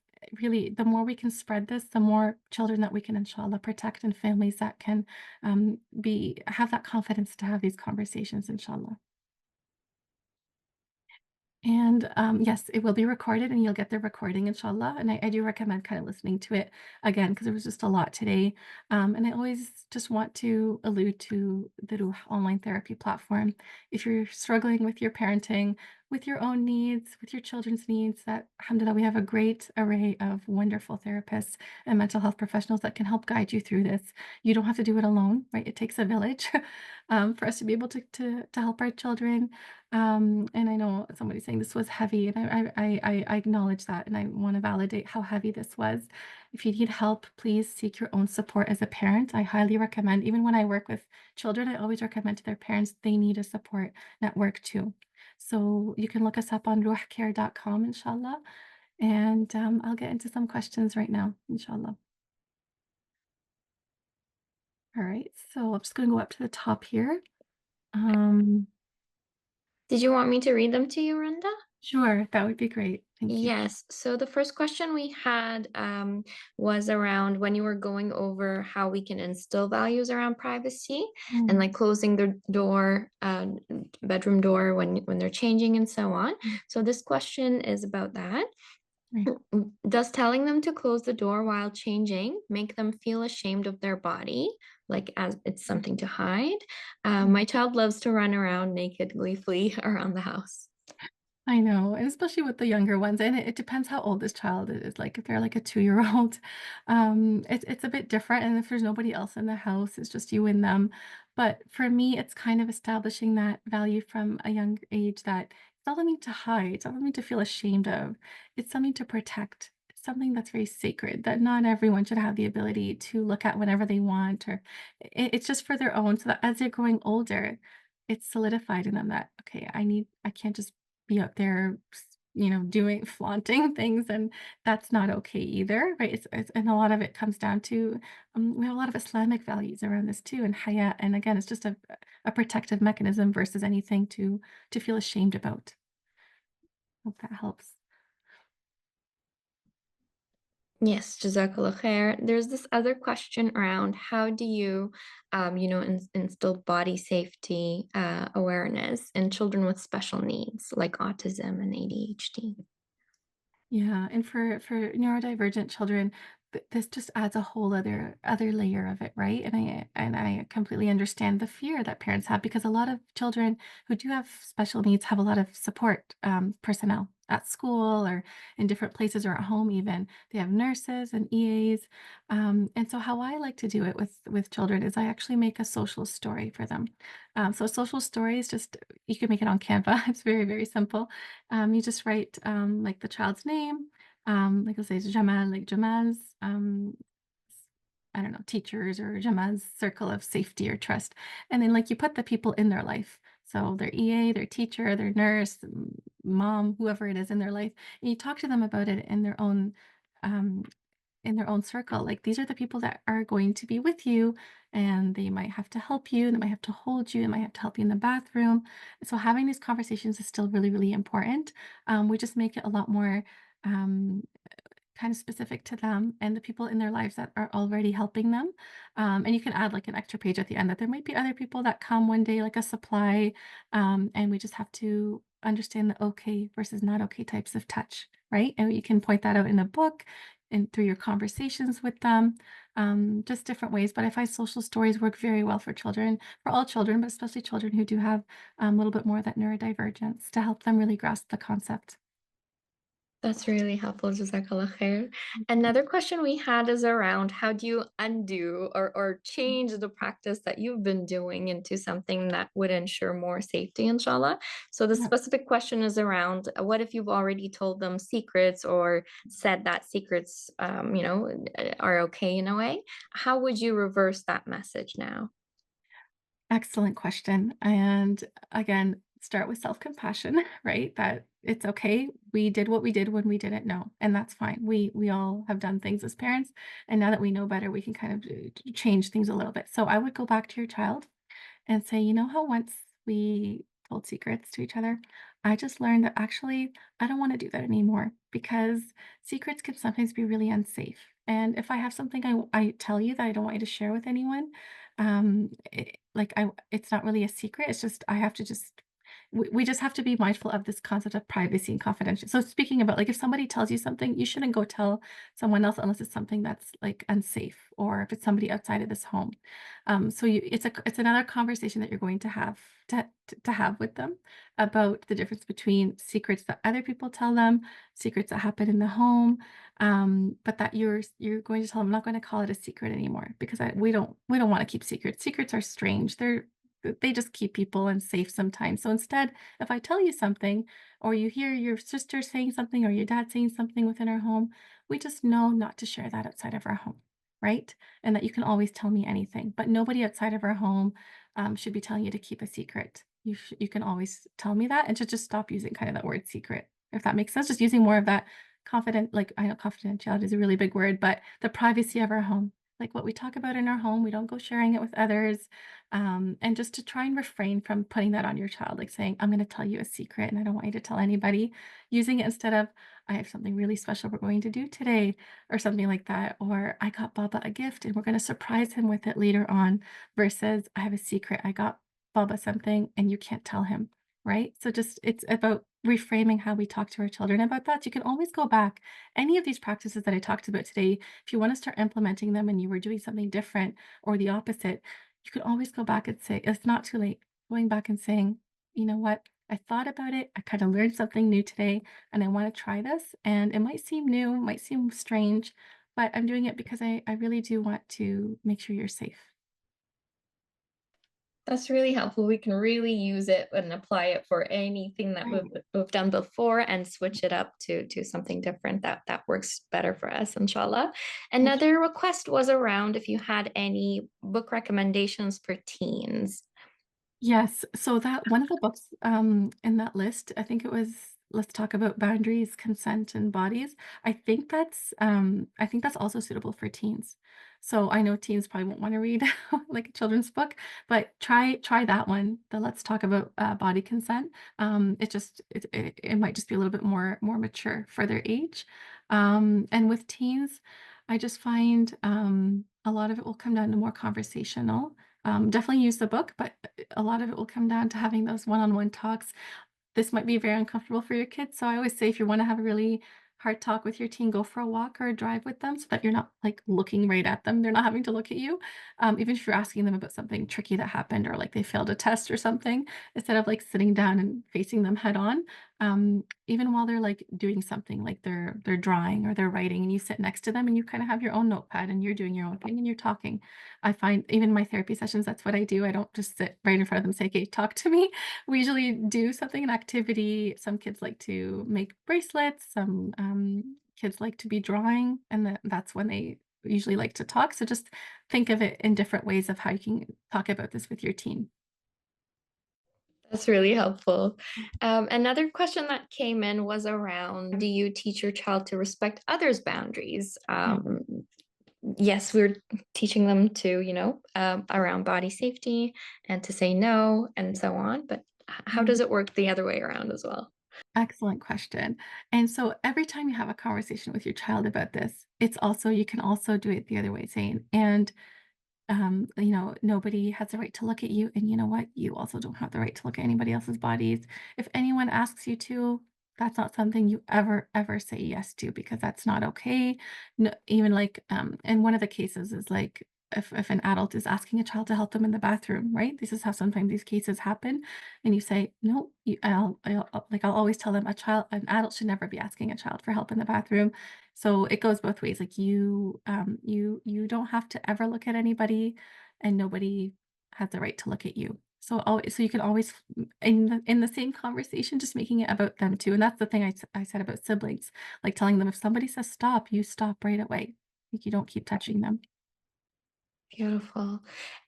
really, the more we can spread this, the more children that we can, inshallah, protect and families that can be have that confidence to have these conversations, inshallah. And, yes, it will be recorded and you'll get the recording, inshallah, and I do recommend kind of listening to it again because there was just a lot today. And I always just want to allude to the Ruh online therapy platform. If you're struggling with your parenting, with your own needs, with your children's needs, that alhamdulillah, we have a great array of wonderful therapists and mental health professionals that can help guide you through this. You don't have to do it alone, right? It takes a village for us to be able to help our children. And I know somebody saying this was heavy, and I acknowledge that, and I want to validate how heavy this was. If you need help, please seek your own support as a parent. I highly recommend, even when I work with children, I always recommend to their parents they need a support network too. So you can look us up on ruhcare.com, inshallah. And I'll get into some questions right now, inshallah. All right. So I'm just going to go up to the top here. Um, Did you want me to read them to you, Runda? sure, that would be great. Thank you. Yes. So the first question we had was around when you were going over how we can instill values around privacy and Mm, like closing the door, bedroom door when they're changing and so on. mm, So this question is about that. right. Does telling them to close the door while changing make them feel ashamed of their body, like as it's something to hide? My child loves to run around naked, gleefully around the house. I know, and especially with the younger ones, and it depends how old this child is. Like if they're like a 2-year-old, it's a bit different. And if there's nobody else in the house, it's just you and them. But for me, it's kind of establishing that value from a young age that it's not something to hide, it's not something to feel ashamed of. It's something to protect. It's something that's very sacred that not everyone should have the ability to look at whenever they want, or it's just for their own. So that as they're growing older, it's solidified in them that okay, I can't just be out there, doing flaunting things, and that's not okay either, right? It's and a lot of it comes down to, we have a lot of Islamic values around this too, and haya, and again, it's just a protective mechanism versus anything to feel ashamed about. Hope that helps. Yes, Jazakallah khair. There's this other question around how do you, instill body safety awareness in children with special needs like autism and ADHD? Yeah, and for neurodivergent children, this just adds a whole other layer of it, right? And I completely understand the fear that parents have because a lot of children who do have special needs have a lot of support personnel at school or in different places or at home even. They have nurses and EAs. And so how I like to do it with children is I actually make a social story for them. So a social story is just you can make it on Canva. It's very, very simple. You just write, like, the child's name, like, let's say it's Jamal, like, Jamal's, I don't know, teachers or Jamal's circle of safety or trust, and then, like, you put the people in their life. So their EA, their teacher, their nurse, mom, whoever it is in their life, and you talk to them about it um in their own circle. Like these are the people that are going to be with you and they might have to help you, they might have to hold you, they might have to help you in the bathroom. So having these conversations is still really, really important. We just make it a lot more um, kind of specific to them and the people in their lives that are already helping them. And you can add like an extra page at the end that there might be other people that come one day, like a supply, and we just have to understand the okay versus not okay types of touch, right? And you can point that out in a book and through your conversations with them, just different ways. But I find social stories work very well for all children, but especially children who do have a little bit more of that neurodivergence to help them really grasp the concept. That's really helpful, Jazakallah khair. Another question we had is around how do you undo or change the practice that you've been doing into something that would ensure more safety, inshallah. So the Yeah. specific question is around what if you've already told them secrets or said that secrets, are okay in a way? How would you reverse that message now? Excellent question. And again, start with self-compassion, right? That it's okay. We did what we did when we didn't know, and that's fine. We all have done things as parents, and now that we know better, we can kind of change things a little bit. So I would go back to your child and say, you know how once we told secrets to each other? I just learned that actually I don't want to do that anymore because secrets can sometimes be really unsafe. And if I have something I tell you that I don't want you to share with anyone, it's not really a secret. It's just I have to just we just have to be mindful of this concept of privacy and confidentiality. So speaking about like if somebody tells you something, you shouldn't go tell someone else unless it's something that's like unsafe or if it's somebody outside of this home. So it's another conversation that you're going to have to have with them about the difference between secrets that other people tell them, secrets that happen in the home, but that you're going to tell them, I'm not going to call it a secret anymore because we don't want to keep secrets. Secrets are strange. They just keep people unsafe sometimes. So instead, if I tell you something, or you hear your sister saying something, or your dad saying something within our home, we just know not to share that outside of our home, right? And that you can always tell me anything, but nobody outside of our home should be telling you to keep a secret. You can always tell me that, and to just stop using kind of that word secret, if that makes sense. Just using more of that confident, like I know confidentiality is a really big word, but the privacy of our home, like what we talk about in our home, we don't go sharing it with others. And just to try and refrain from putting that on your child, like saying, I'm going to tell you a secret and I don't want you to tell anybody, using it instead of, I have something really special we're going to do today, or something like that. Or I got Baba a gift and we're going to surprise him with it later on, versus I have a secret. I got Baba something and you can't tell him. Right. So just it's about reframing how we talk to our children about that. So you can always go back. Any of these practices that I talked about today, if you want to start implementing them and you were doing something different or the opposite, you can always go back and say, it's not too late. Going back and saying, you know what? I thought about it. I kind of learned something new today and I want to try this. And it might seem new, it might seem strange, but I'm doing it because I really do want to make sure you're safe. That's really helpful. We can really use it and apply it for anything that we've done before and switch it up to something different that works better for us, inshallah. Right. Another request was around if you had any book recommendations for teens. Yes, so that one of the books, in that list, I think it was Let's Talk About Boundaries, Consent, and Bodies. I think that's also suitable for teens. So I know teens probably won't wanna read like a children's book, but try that one, the Let's Talk About, Body Consent. It might just be a little bit more mature for their age. And with teens, I just find, a lot of it will come down to more conversational. Definitely use the book, but a lot of it will come down to having those one-on-one talks. This might be very uncomfortable for your kids, so I always say if you wanna have a really hard talk with your teen, go for a walk or a drive with them so that you're not, like, looking right at them, they're not having to look at you. Even if you're asking them about something tricky that happened or, like, they failed a test or something, instead of, like, sitting down and facing them head on, even while they're, like, doing something, like they're drawing or they're writing and you sit next to them and you kinda have your own notepad and you're doing your own thing and you're talking. I find even my therapy sessions, that's what I do. I don't just sit right in front of them and say, "Okay, talk to me." We usually do something, an activity. Some kids like to make bracelets, some, kids like to be drawing, and that's when they usually like to talk. So just think of it in different ways of how you can talk about this with your teen. That's really helpful. Another question that came in was around, do you teach your child to respect others' boundaries? Yeah. Yes, we're teaching them to, around body safety and to say no and so on. But how does Mhm. it work the other way around as well? Excellent question. And so every time you have a conversation with your child about this, you can also do it the other way, saying, and nobody has the right to look at you. And you know what? You also don't have the right to look at anybody else's bodies. If anyone asks you to, that's not something you ever say yes to because that's not okay. No, even like, and one of the cases is like, if an adult is asking a child to help them in the bathroom, right? This is how sometimes these cases happen. And you say, no, I'll always tell them an adult should never be asking a child for help in the bathroom. So it goes both ways. Like you don't have to ever look at anybody, and nobody has the right to look at you. So you can always in the same conversation, just making it about them too. And that's the thing I said about siblings, like telling them if somebody says stop, you stop right away. Like you don't keep touching them. Beautiful.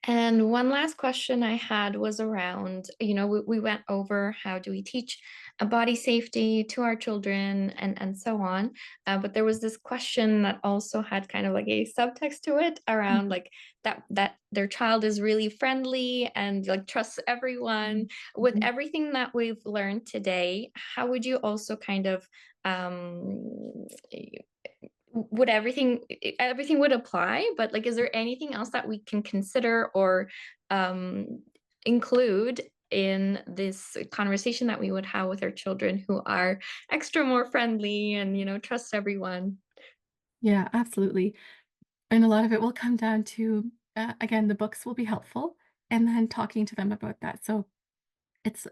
And one last question I had was around, we went over how do we teach body safety to our children and so on. But there was this question that also had kind of like a subtext to it around like that their child is really friendly and like trusts everyone. With Mhm. everything that we've learned today, how would you also kind of um would everything would apply, but like is there anything else that we can consider or include in this conversation that we would have with our children who are extra more friendly and, trust everyone. Yeah, absolutely. And a lot of it will come down to, again, the books will be helpful, and then talking to them about that. So it's,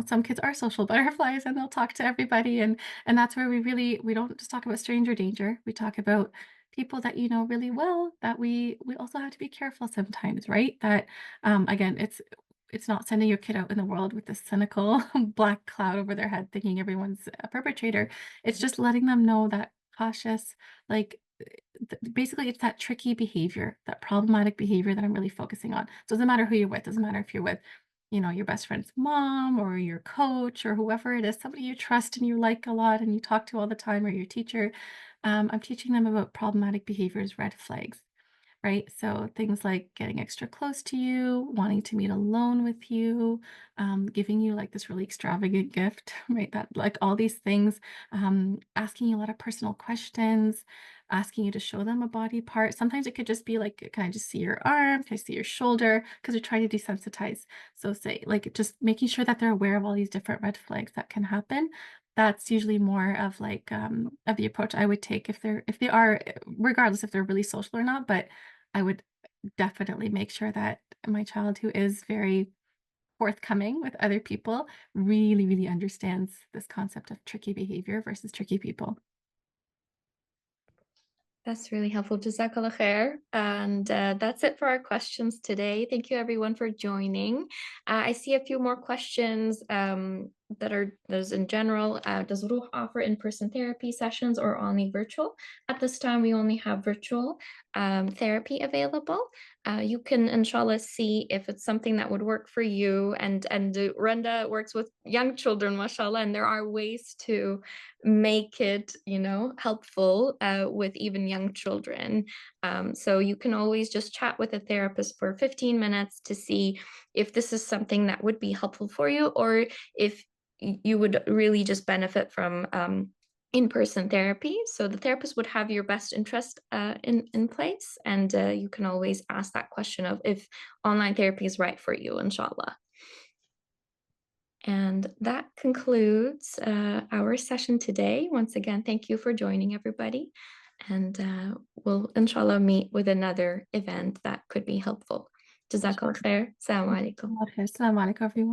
some kids are social butterflies and they'll talk to everybody, and that's where we don't just talk about stranger danger. We talk about people that you know really well, that we also have to be careful sometimes, right? That, again, it's not sending your kid out in the world with this cynical black cloud over their head thinking everyone's a perpetrator. It's just letting them know that cautious, like, basically it's that tricky behavior, that problematic behavior that I'm really focusing on. So it doesn't matter who you're with, doesn't matter if you're with, your best friend's mom or your coach or whoever it is, somebody you trust and you like a lot and you talk to all the time, or your teacher. I'm teaching them about problematic behaviors, red flags. Right? So things like getting extra close to you, wanting to meet alone with you, giving you like this really extravagant gift, right? That, like, all these things, asking you a lot of personal questions, asking you to show them a body part. Sometimes it could just be like, can I just see your arm? Can I see your shoulder? Because they're trying to desensitize. So say, like, just making sure that they're aware of all these different red flags that can happen. That's usually more of like, of the approach I would take if they are, regardless if they're really social or not. But I would definitely make sure that my child, who is very forthcoming with other people, really, really understands this concept of tricky behavior versus tricky people. That's really helpful. Jazakallah khair. And that's it for our questions today. Thank you, everyone, for joining. I see a few more questions that are those in general. Does Ruh offer in-person therapy sessions or only virtual? At this time, we only have virtual therapy available. You can, inshallah, see if it's something that would work for you. And Runda works with young children, mashallah, and there are ways to make it, helpful with even young children. So you can always just chat with a therapist for 15 minutes to see if this is something that would be helpful for you, or if you would really just benefit from in-person therapy. So the therapist would have your best interest in place, and you can always ask that question of if online therapy is right for you, inshallah. And that concludes our session today. Once again, thank you for joining, everybody. And we'll, inshallah, meet with another event that could be helpful. Jazakallah khair. Assalamu alaikum. Assalamu alaikum, everyone.